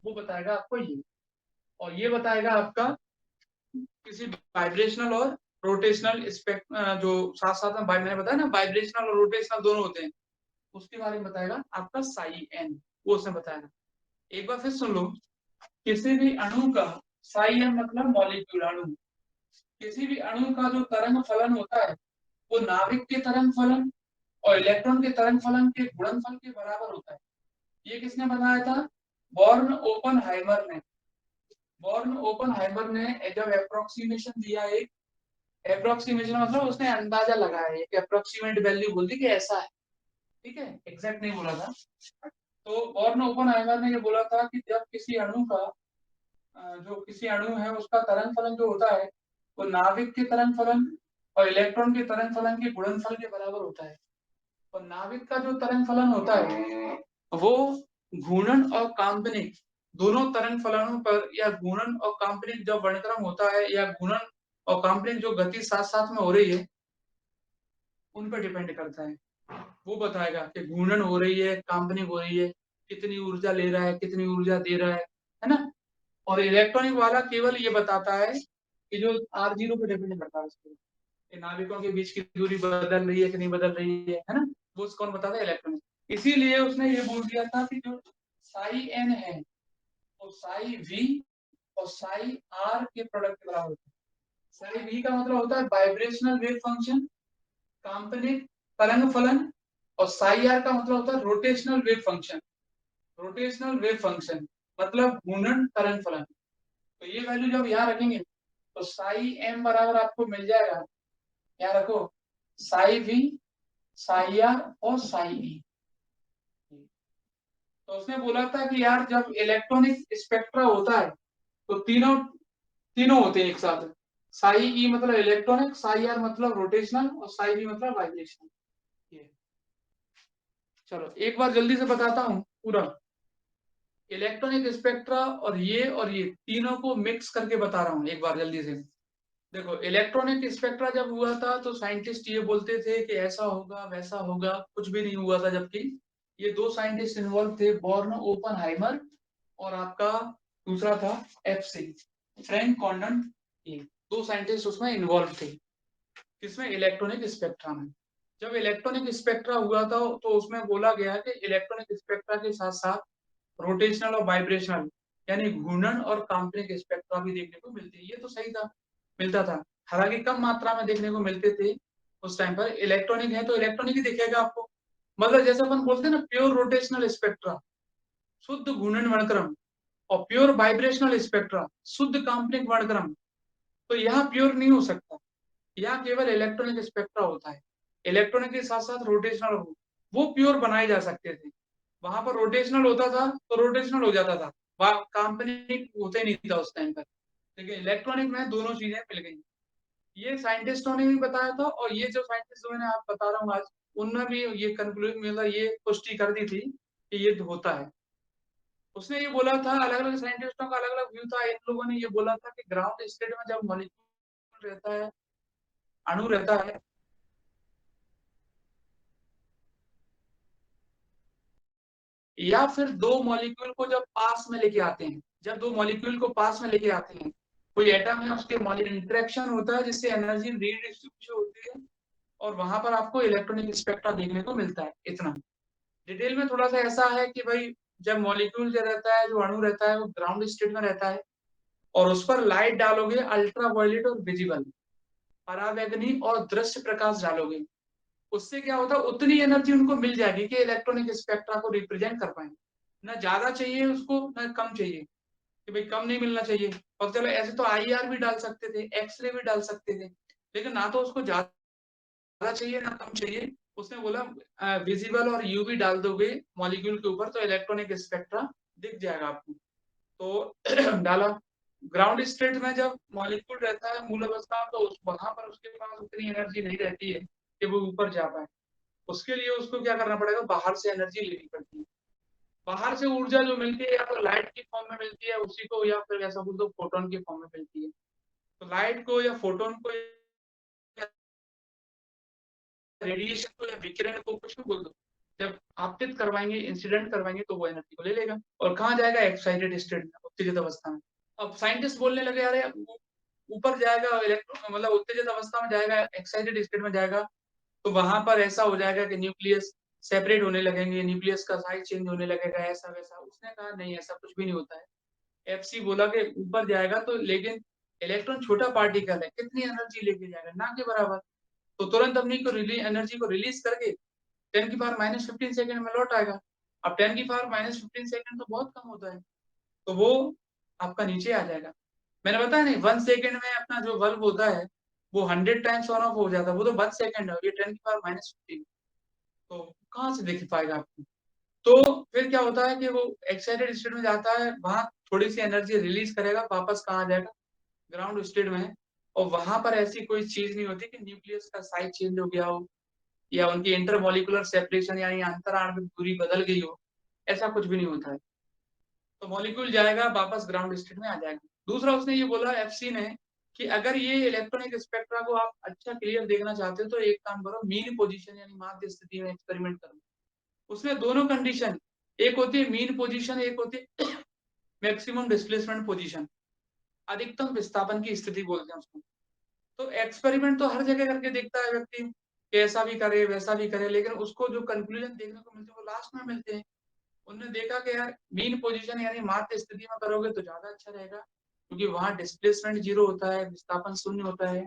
वो बताएगा आपको ये। और ये बताएगा आपका किसी वाइब्रेशनल और रोटेशनल जो साथ साथ में मैंने बताया ना वाइब्रेशनल और रोटेशनल दोनों होते हैं उसके बारे में बताएगा आपका साई एन। वो उसने बताया। एक बार फिर सुन लो। किसी भी अणु का साई एन मतलब मॉलिक्यूल अणु। किसी भी अणु का जो तरंग फलन होता है वो नाभिक के तरंग फलन और इलेक्ट्रॉन के तरंग फलन के गुणनफल के बराबर होता है। ये किसने बताया था? बॉर्न ओपनहाइमर ने। बॉर्न ओपनहाइमर ने जब अप्रोक्सीमेशन दिया एक अप्रोक्सीमेशन मतलब उसने अंदाजा लगाया एक अप्रोक्सीमेट वैल्यू बोल दी कि ऐसा है। ठीक है, एग्जैक्ट नहीं बोला था। तो बॉर्न ओपनहाइमर ने ये बोला था कि जब किसी अणु का जो किसी अणु है उसका तरंग फलन जो होता है वो नाभिक के तरंग फलन और इलेक्ट्रॉन के तरंग फलन के गुणनफल के बराबर होता है। और नाभिक का जो तरंग फलन होता है वो घूर्णन और कांपनिक दोनों तरंग फलनों पर या घूर्णन और कांपनिक जब वर्णक्रम होता है या घूर्णन और कांपनिक जो गति साथ साथ में हो रही है उन पर डिपेंड करता है। वो बताएगा कि घूर्णन हो रही है कांपनिक हो रही है कितनी ऊर्जा ले रहा है कितनी ऊर्जा दे रहा है ना। और इलेक्ट्रॉनिक वाला केवल ये बताता है कि जो R0 पे डिपेंड करता है उसको कि नाभिकों के बीच की दूरी बदल रही है कि नहीं बदल रही है ना। वो कौन बताता है? इलेक्ट्रॉनिक। इसीलिए उसने ये बोल दिया था कि जो साई एन है तो साई वी और साई आर के प्रोडक्ट के बराबर होता है। साई वी का मतलब होता है वाइब्रेशनल वेव फंक्शन काल्पनिक तरंग फलन और साई आर का मतलब होता है rotational wave function. Rotational wave function मतलब घूर्णन तरंग फलन। तो ये वैल्यू जब यहाँ रखेंगे तो साई एम बराबर आपको मिल जाएगा। यहाँ रखो साई वी साई आर और साई ई। तो उसने बोला था कि यार जब इलेक्ट्रॉनिक स्पेक्ट्रा होता है तो तीनों तीनों होते हैं एक साथ। साई ई मतलब इलेक्ट्रॉनिक साई आर मतलब रोटेशनल और साई वी मतलब वाइब्रेशनल। ये चलो एक बार जल्दी से बताता हूँ पूरा। इलेक्ट्रॉनिक स्पेक्ट्रा और ये तीनों को मिक्स करके बता रहा हूँ एक बार जल्दी से। देखो इलेक्ट्रॉनिक स्पेक्ट्रा जब हुआ था तो साइंटिस्ट ये बोलते थे कि ऐसा होगा वैसा होगा कुछ भी नहीं हुआ था। जबकि ये दो साइंटिस्ट इन्वॉल्व थे बॉर्न ओपनहाइमर और आपका दूसरा था एफसी फ्रैंक कॉन्डन। ये दो साइंटिस्ट उसमें इन्वॉल्व थे किसमें? इलेक्ट्रॉनिक स्पेक्ट्रा में। जब इलेक्ट्रॉनिक स्पेक्ट्रा हुआ था तो उसमें बोला गया कि इलेक्ट्रॉनिक स्पेक्ट्रा के साथ साथ रोटेशनल और वाइब्रेशनल यानी घूर्णन और काल्पनिक स्पेक्ट्रा भी देखने को मिलती है। ये तो सही था मिलता था हालांकि कम मात्रा में देखने को मिलते थे उस टाइम पर। इलेक्ट्रॉनिक है तो इलेक्ट्रॉनिक ही दिखेगा आपको। मतलब जैसे अपन बोलते हैं ना प्योर रोटेशनल स्पेक्ट्रा शुद्ध घूर्णन वर्णक्रम और प्योर वाइब्रेशनल स्पेक्ट्रा शुद्ध काल्पनिक वर्णक्रम। तो यहाँ प्योर नहीं हो सकता। यहाँ केवल इलेक्ट्रॉनिक स्पेक्ट्रा होता है। इलेक्ट्रॉनिक के साथ साथ रोटेशनल वो प्योर बनाए जा सकते थे। वहां पर रोटेशनल होता था तो रोटेशनल हो जाता था वहां काल्पनिक होते नहीं था उस टाइम पर। लेकिन इलेक्ट्रॉनिक में दोनों चीजें मिल गई। ये साइंटिस्टों ने भी बताया था और ये जो साइंटिस्ट मैंने आप बता रहा हूँ आज उनने भी ये कंक्लूजन मतलब ये पुष्टि कर दी थी कि ये होता है। उसने ये बोला था अलग अलग साइंटिस्टों का अलग अलग व्यू था। इन लोगों ने ये बोला था कि ग्राउंड स्टेट में जब मॉलिक्यूल रहता है अणु रहता है या फिर दो मॉलिक्यूल को जब पास में लेके आते हैं जब दो मॉलिक्यूल को पास में लेके आते हैं कोई एटम है उसके इंटरेक्शन होता है जिससे एनर्जी रीडिस्ट्रीब्यूशन होती है और वहां पर आपको इलेक्ट्रॉनिक स्पेक्ट्रा देखने को मिलता है। इतना डिटेल में थोड़ा सा ऐसा है कि भाई जब मॉलिक्यूल जो रहता है जो अणु रहता है वो ग्राउंड स्टेट में रहता है और उस पर लाइट डालोगे अल्ट्रा वायलेट और विजिबल परावैंगनी और दृश्य प्रकाश डालोगे उससे क्या होता है उतनी एनर्जी उनको मिल जाएगी कि इलेक्ट्रॉनिक स्पेक्ट्रा को रिप्रेजेंट कर पाए। ना ज्यादा चाहिए उसको ना कम चाहिए कि भाई कम नहीं मिलना चाहिए। और चलो ऐसे तो आईआर भी डाल सकते थे एक्सरे भी डाल सकते थे लेकिन ना तो उसको ज्यादा चाहिए ना कम चाहिए। उसने बोला विजिबल और यूवी डाल दोगे मॉलिक्यूल के ऊपर तो इलेक्ट्रॉनिक स्पेक्ट्रा दिख जाएगा आपको। तो डाला ग्राउंड स्टेट में जब मॉलिक्यूल रहता है मूल अवस्था तो वहां पर उसके पास उतनी एनर्जी नहीं रहती है कि वो ऊपर जा पाए। उसके लिए उसको क्या करना पड़ेगा, बाहर से एनर्जी लेनी पड़ती है। बाहर से ऊर्जा जो मिलती है या तो लाइट की फॉर्म में मिलती है उसी को, या फिर ऐसा बोल दो फोटोन की फॉर्म में मिलती है। तो लाइट को या फोटोन को या रेडिएशन को या विकिरण को कुछ भी बोल दो, जब आपतित करवाएंगे, इंसिडेंट करवाएंगे तो वो एनर्जी को ले लेगा और कहाँ जाएगा, एक्साइटेड स्टेट में, उत्तेजित अवस्था में। अब साइंटिस्ट बोलने लगे अरे ऊपर जाएगा, इलेक्ट्रॉन मतलब उत्तेजित अवस्था में जाएगा, एक्साइटेड स्टेट में जाएगा, तो वहां पर ऐसा हो जाएगा कि न्यूक्लियस सेपरेट होने लगेंगे, न्यूक्लियस का साइज चेंज होने लगेगा, ऐसा वैसा। उसने कहा नहीं, ऐसा कुछ भी नहीं होता है। एफसी बोला कि ऊपर जाएगा तो, लेकिन इलेक्ट्रॉन छोटा पार्टिकल है, कितनी एनर्जी लेके जाएगा, ना के बराबर। तो तुरंत अपनी को एनर्जी को रिलीज करके 10⁻⁻15 सेकंड में लौट आएगा। अब 10⁻⁻15 सेकंड तो बहुत कम होता है, तो वो आपका नीचे आ जाएगा। मैंने बताया नहीं, 1 सेकंड में अपना जो बल्ब होता है वो 100 टाइम्स ऑन ऑफ हो जाता है, वो तो 1 सेकंड है, ये 10⁻⁻15, तो कहाँ से देख पाएगा आपको। तो फिर क्या होता है कि वो एक्साइटेड स्टेट में जाता है, वहां थोड़ी सी एनर्जी रिलीज करेगा, वापस कहाँ आ जाएगा, ग्राउंड स्टेट में है। और वहां पर ऐसी कोई चीज नहीं होती कि न्यूक्लियस का साइज चेंज हो गया हो या उनकी इंटरमोलिकुलर सेपरेशन यानी अंतर आणविक दूरी बदल गई हो, ऐसा कुछ भी नहीं होता है। तो मॉलिक्यूल जाएगा वापस ग्राउंड स्टेट में आ जाएगा। दूसरा उसने ये बोला एफसी ने कि अगर ये इलेक्ट्रॉनिक स्पेक्ट्रा को आप अच्छा क्लियर देखना चाहते हो तो एक काम करो, मीन पोजीशन यानी माध्य स्थिति में एक्सपेरिमेंट करो। उसने दोनों कंडीशन, एक होती है मीन पोजीशन, एक होती है मैक्सिमम डिस्प्लेसमेंट पोजीशन, अधिकतम विस्थापन की स्थिति बोलते हैं उसको। तो एक्सपेरिमेंट तो हर जगह करके देखता है व्यक्ति कि ऐसा भी करे वैसा भी करे, लेकिन उसको जो कंक्लूजन देखने को मिलते हैं वो लास्ट में मिलते हैं। उन्होंने देखा कि यार मीन पोजीशन यानी माध्य स्थिति में करोगे तो ज्यादा अच्छा रहेगा, क्योंकि वहां डिस्प्लेसमेंट जीरो होता है, विस्थापन शून्य होता है,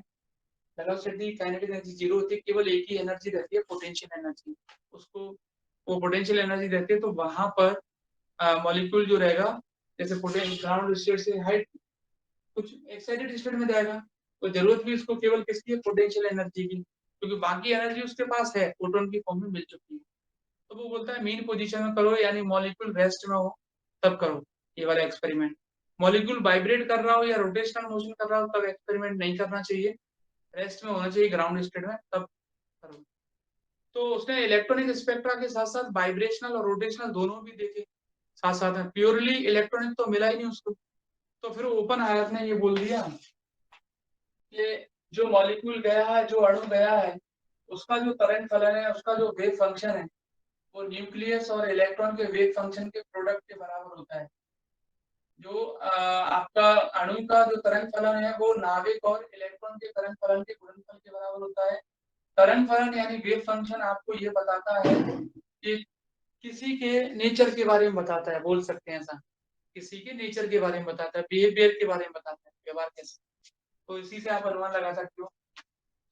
वेलोसिटी काइनेटिक एनर्जी जीरो होती है, केवल एक ही एनर्जी रहती है, पोटेंशियल एनर्जी। उसको वो पोटेंशियल एनर्जी रहती है, तो वहां पर मॉलिक्यूल जो रहेगा, जैसे ग्राउंड स्टेट से हाइट कुछ एक्साइटेड स्टेट में जाएगा, तो जरूरत भी उसको केवल किसकी है, पोटेंशियल एनर्जी की, क्योंकि बाकी एनर्जी उसके पास है, फोटोन की फॉर्म में मिल चुकी है। तो वो बोलता है मीन पोजीशन में करो, यानी मॉलिक्यूल रेस्ट में हो तब करो ये वाला एक्सपेरिमेंट। मॉलिक्यूल वाइब्रेट कर रहा हो या रोटेशनल मोशन कर रहा हो तब एक्सपेरिमेंट नहीं करना चाहिए, रेस्ट में होना चाहिए ग्राउंड स्टेट में, तब करो। तो उसने इलेक्ट्रॉनिक स्पेक्ट्रा के साथ साथ वाइब्रेशनल और रोटेशनल दोनों भी देखे साथ साथ में। प्योरली इलेक्ट्रॉनिक तो मिला ही नहीं उसको। तो फिर ओपन हायर ने ये बोल दिया कि जो मॉलिक्यूल गया है, जो अणु गया है, उसका जो तरंग फलन है, उसका जो वेव फंक्शन है, वो न्यूक्लियस और इलेक्ट्रॉन के वेव फंक्शन के प्रोडक्ट के बराबर होता है। जो आपका अणु का जो तरंग फलन है वो नाभिक और इलेक्ट्रॉन के तरंग फलन के गुणनफल के बराबर होता है। तरंग फलन यानी वेव फंक्शन आपको ये बताता है कि किसी के नेचर के बारे में बताता है, बोल सकते हैं ऐसा, किसी के नेचर के बारे में बताता है, बिहेवियर के बारे में बताता है, व्यवहार कैसे। तो इसी से आप अनुमान लगा सकते हो।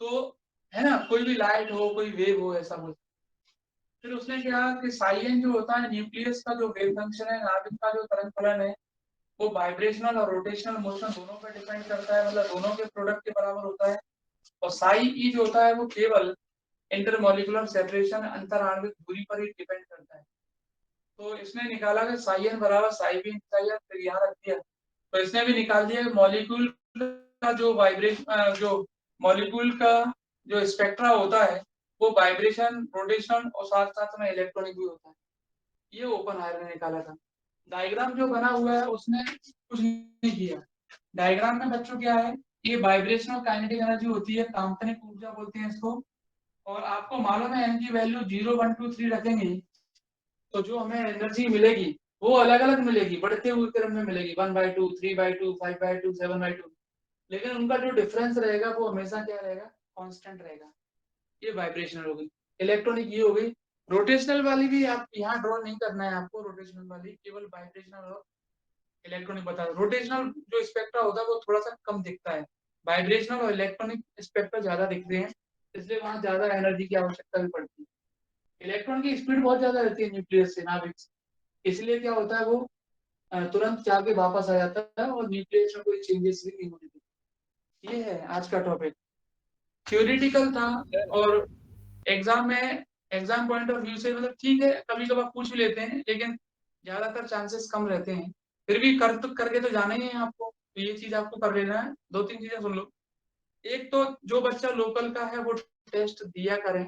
तो है ना, कोई भी लाइट हो, कोई वेव हो, ऐसा बोल। फिर उसने कहा कि साइलेंट जो होता है, न्यूक्लियस का जो वेव फंक्शन है, नाभिक का जो तरंग फलन है, वो वाइब्रेशनल और रोटेशनल मोशन दोनों पर डिपेंड करता है, मतलब दोनों के प्रोडक्ट के बराबर होता है। और साई ई जो होता है वो केवल इंटरमोलिकुलर सेपरेशन, अंतर आणविक दूरी पर ही डिपेंड करता है। तो इसने निकाला कि साई एन बराबर साई बी साई एन, फिर यहाँ रख दिया। तो इसने भी निकाल दिया कि मॉलिक्यूल का जो वाइब्रेशन, जो मॉलिक्यूल का जो स्पेक्ट्रा होता है वो वाइब्रेशन, रोटेशन और साथ साथ में इलेक्ट्रॉनिक भी होता है। ये ओपन हायर ने निकाला था। डायग्राम जो बना हुआ है उसने कुछ नहीं किया। डायग्राम में बच्चों क्या है, ये वाइब्रेशनल काइनेटिक एनर्जी होती है, काल्पनिक ऊर्जा बोलते हैं इसको। और आपको मालूम है एन की वैल्यू 0 1 2 3 रखेंगे तो जो हमें एनर्जी मिलेगी वो अलग अलग मिलेगी, बढ़ते हुए क्रम में मिलेगी, 1/2, 3/2, 5/2, 7/2। लेकिन उनका जो डिफरेंस रहेगा वो हमेशा क्या रहेगा, कांस्टेंट रहेगा। ये वाइब्रेशनल हो गई। इलेक्ट्रॉनिक ये हो गई। रोटेशनल वाली भी आप यहाँ ड्रॉ नहीं करना है आपको, रोटेशनल वाली केवल वाइब्रेशनल और इलेक्ट्रॉनिक बता दो। रोटेशनल जो स्पेक्ट्रा होता है वो थोड़ा सा कम दिखता है, वाइब्रेशनल और इलेक्ट्रॉनिक स्पेक्ट्रा ज्यादा दिखते हैं, इसलिए वहां ज्यादा एनर्जी की आवश्यकता भी पड़ती है। इलेक्ट्रॉन की स्पीड बहुत ज्यादा रहती है न्यूक्लियस से, नाभिक से, इसलिए क्या होता है वो तुरंत जाके वापस आ जाता है और न्यूक्लियस में कोई चेंजेस भी नहीं होती। ये है आज का टॉपिक, थ्योरेटिकल था। और एग्जाम में, एग्जाम पॉइंट ऑफ व्यू से मतलब ठीक है, कभी कभार पूछ भी लेते हैं, लेकिन ज्यादातर चांसेस कम रहते हैं। फिर भी करके तो जाना ही है आपको, तो ये चीज आपको कर लेना है। दो तीन चीजें सुन लो। एक तो जो बच्चा लोकल का है वो टेस्ट दिया करें,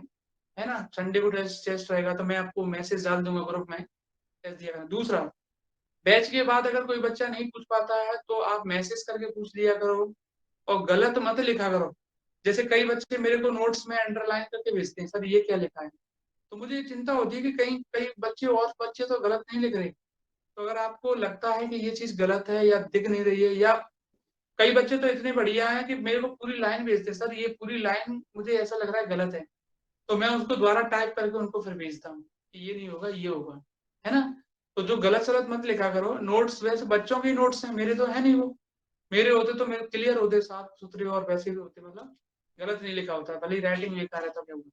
है ना। संडे को टेस्ट रहेगा तो मैं आपको मैसेज डाल दूंगा ग्रुप में, टेस्ट दिया करें। दूसरा, बैच के बाद अगर कोई बच्चा नहीं पूछ पाता है तो आप मैसेज करके पूछ लिया करो और गलत मत लिखा करो। जैसे कई बच्चे मेरे को नोट्स में अंडरलाइन करके भेजते हैं, सर ये क्या लिखा है, तो मुझे चिंता होती है कि कहीं कई बच्चे और बच्चे तो गलत नहीं लिख रहे। तो अगर आपको लगता है कि ये चीज गलत है या दिख नहीं रही है, या कई बच्चे तो इतने बढ़िया हैं कि मेरे को पूरी लाइन भेजते हैं, सर ये पूरी लाइन मुझे ऐसा लग रहा है गलत है, तो मैं उसको दोबारा टाइप करके उनको फिर भेजता हूँ कि ये नहीं होगा, ये होगा, है ना। तो जो गलत सलत मत लिखा करो। नोट्स वैसे बच्चों के नोट्स हैं, मेरे तो है नहीं वो। मेरे होते तो मेरे क्लियर होते, साफ सुथरे और वैसे भी होते, मतलब गलत नहीं लिखा होता, भले राइटिंग लिखा रहता क्या हुआ।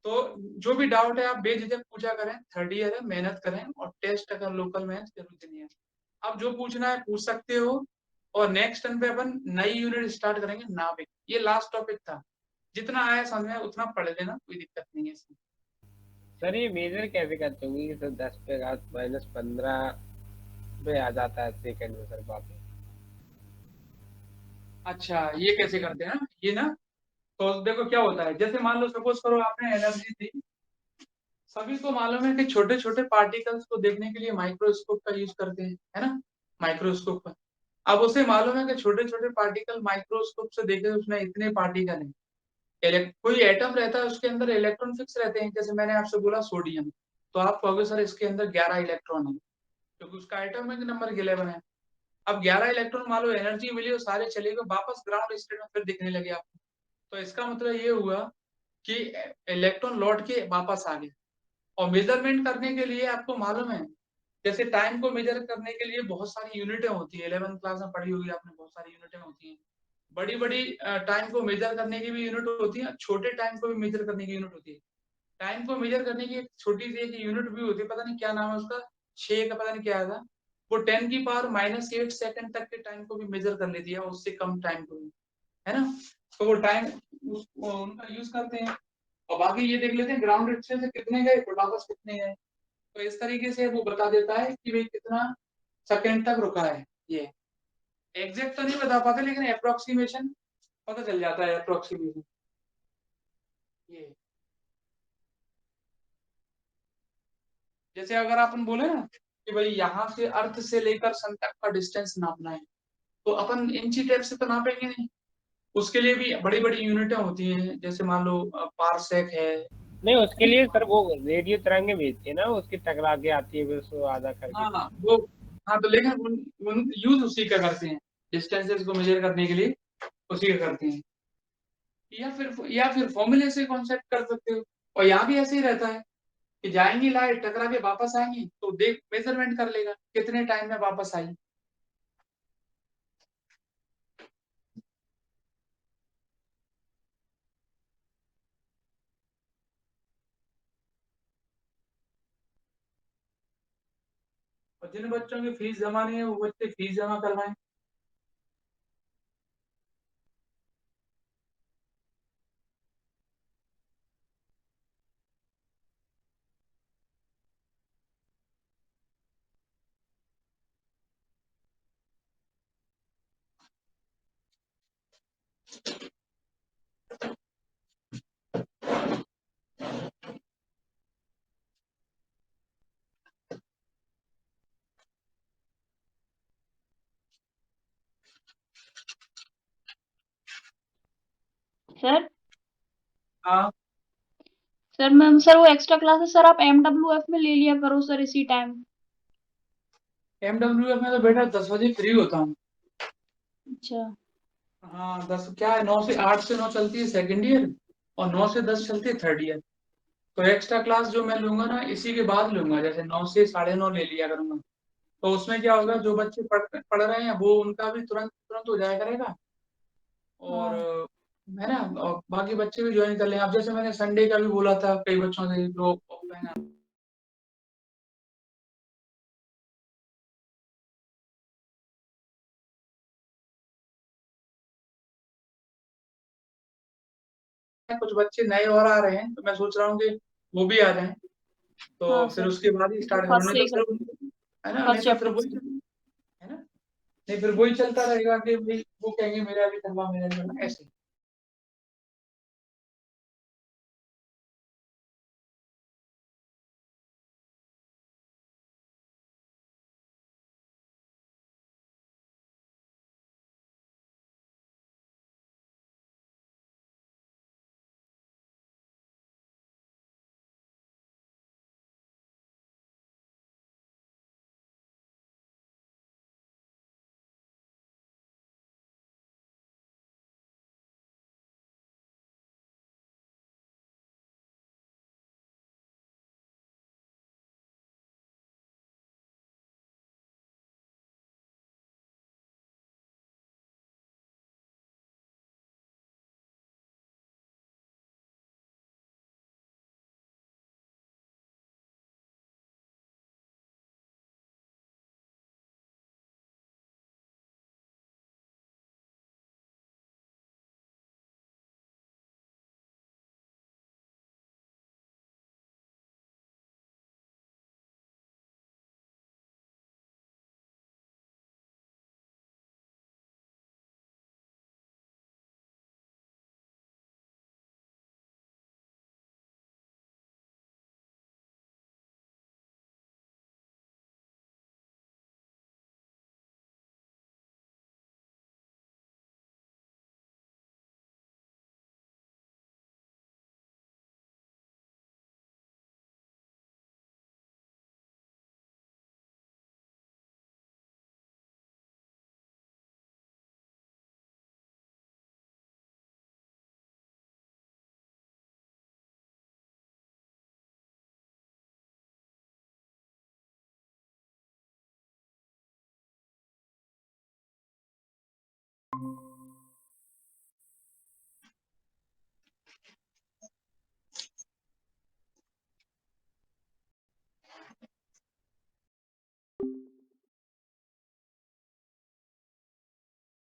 तो जो भी डाउट है आप बेझिझक पूछा करें, थर्ड ईयर है, मेहनत करें, और टेस्ट अगर लोकल में है जरूरत नहीं है। अब जो पूछना है पूछ सकते हो। और नेक्स्ट टर्न पे अपन नई यूनिट स्टार्ट करेंगे, नाविक। ये लास्ट टॉपिक था, जितना आया समझ में उतना पढ़ लेना, कोई दिक्कत नहीं है इसमें। सर ये मेजर कैसे करते होंगे कि सर 10 पे -15 पे आ जाता है सेकंड में सर वापस? अच्छा, ये कैसे करते हैं ना, ये ना, तो देखो क्या होता है, जैसे मान लो सपोज करो आपने एनर्जी दी। सभी को मालूम है कि छोटे छोटे पार्टिकल्स को देखने के लिए माइक्रोस्कोप का यूज करते हैं, है ना, माइक्रोस्कोप का। अब उसे मालूम है कि छोटे छोटे पार्टिकल माइक्रोस्कोप से देखे तो उसमें इतने पार्टिकल हैं। कोई एटम रहता है उसके अंदर इलेक्ट्रॉन फिक्स रहते हैं, जैसे मैंने आपसे बोला सोडियम, तो आप कहोगे सर इसके अंदर 11 इलेक्ट्रॉन है, क्योंकि उसका एटॉमिक नंबर 11 है। अब 11 इलेक्ट्रॉन मान लो एनर्जी मिली और सारे चले गए वापस ग्राउंड स्टेट में, फिर दिखने लगे आपको। तो इसका मतलब ये हुआ कि इलेक्ट्रॉन लौट के वापस आ गए। और मेजरमेंट करने के लिए आपको मालूम है, जैसे टाइम को मेजर करने के लिए बहुत सारी यूनिटें होती है, 11th क्लास में पढ़ी होगी आपने, बहुत सारी यूनिटें होती हैं। बड़ी बड़ी टाइम को मेजर करने की भी यूनिट होती है, छोटे टाइम को भी मेजर करने की यूनिट होती है। टाइम को मेजर करने की एक छोटी सी एक यूनिट भी होती है, पता नहीं क्या नाम है उसका, 6 का पता नहीं क्या था। वो 10⁻⁸ सेकंड तक के टाइम को भी मेजर कर लेती है, उससे कम टाइम को भी, है ना। तो वो टाइम उनका यूज करते हैं। और बाकी ये देख लेते हैं ग्राउंड से कितने गए और वापस कितने गए। तो इस तरीके से वो बता देता है कि भाई कितना सेकंड तक रुका है। ये एग्जैक्ट तो नहीं बता पाते, लेकिन अप्रोक्सीमेशन पता चल जाता है, अप्रोक्सीमेशन। ये जैसे अगर अपन बोले ना कि भाई यहाँ से अर्थ से लेकर सन तक का डिस्टेंस नापना है, तो अपन इंची टेप से तो नापेंगे नहीं। उसके लिए भी बड़ी बड़ी यूनिटें होती हैं, जैसे मान लो पारसेक है। नहीं, उसके लिए सर वो रेडियो तरंगे भेजती है ना, उसकी टकरा के आती है फिर उसको आधा करके हाँ भेजती वो, हाँ तो लेकिन उन यूज उसी का करते हैं, डिस्टेंसेस को मेजर करने के लिए उसी का करते हैं। या फिर फॉर्मूले से कॉन्सेप्ट कर सकते हो। और यहाँ भी ऐसे ही रहता है कि जाएंगी लाइट टकरा के वापस आएंगी, तो देख मेजरमेंट कर लेगा कितने टाइम में वापस आई। और जिन बच्चों की फीस जमा नहीं है वो बच्चे फीस जमा करवाएं। सर हाँ, सर मैम सर वो एक्स्ट्रा क्लासेस सर आप MWF में ले लिया करो सर इसी टाइम। MWF में तो बेटा 10 बजे फ्री होता हूँ। अच्छा। हाँ 10 क्या है, 8 से 9 चलती है सेकेंड ईयर, और 9 से 10 चलती है थर्ड ईयर। तो एक्स्ट्रा क्लास जो मैं लूंगा ना इसी के बाद लूंगा, जैसे 9 से 9:30 ले लिया करूंगा। तो उसमें क्या होगा, जो बच्चे पढ़ रहे हैं वो उनका भी तुरंत तुरंत हो जाया करेगा। और हाँ है ना, और बाकी बच्चे भी ज्वाइन कर लें। अब जैसे मैंने संडे का भी बोला था, कई बच्चों से जो ऑफलाइन कुछ बच्चे नए और आ रहे हैं, तो मैं सोच रहा हूँ कि वो भी आ जाएं, हाँ तो फिर सर, उसके बाद ही वो स्टार्ट करूँ, फर्स्ट नहीं से तो ही फिर, कर, है ना, नहीं फर्स्ट तो फिर चैप्टर वही, से। है ना, नहीं फिर वही चलता रहेगा कि भाई वो कहेंगे मेरा भी करवा, मेरा भी करवा, ऐसे।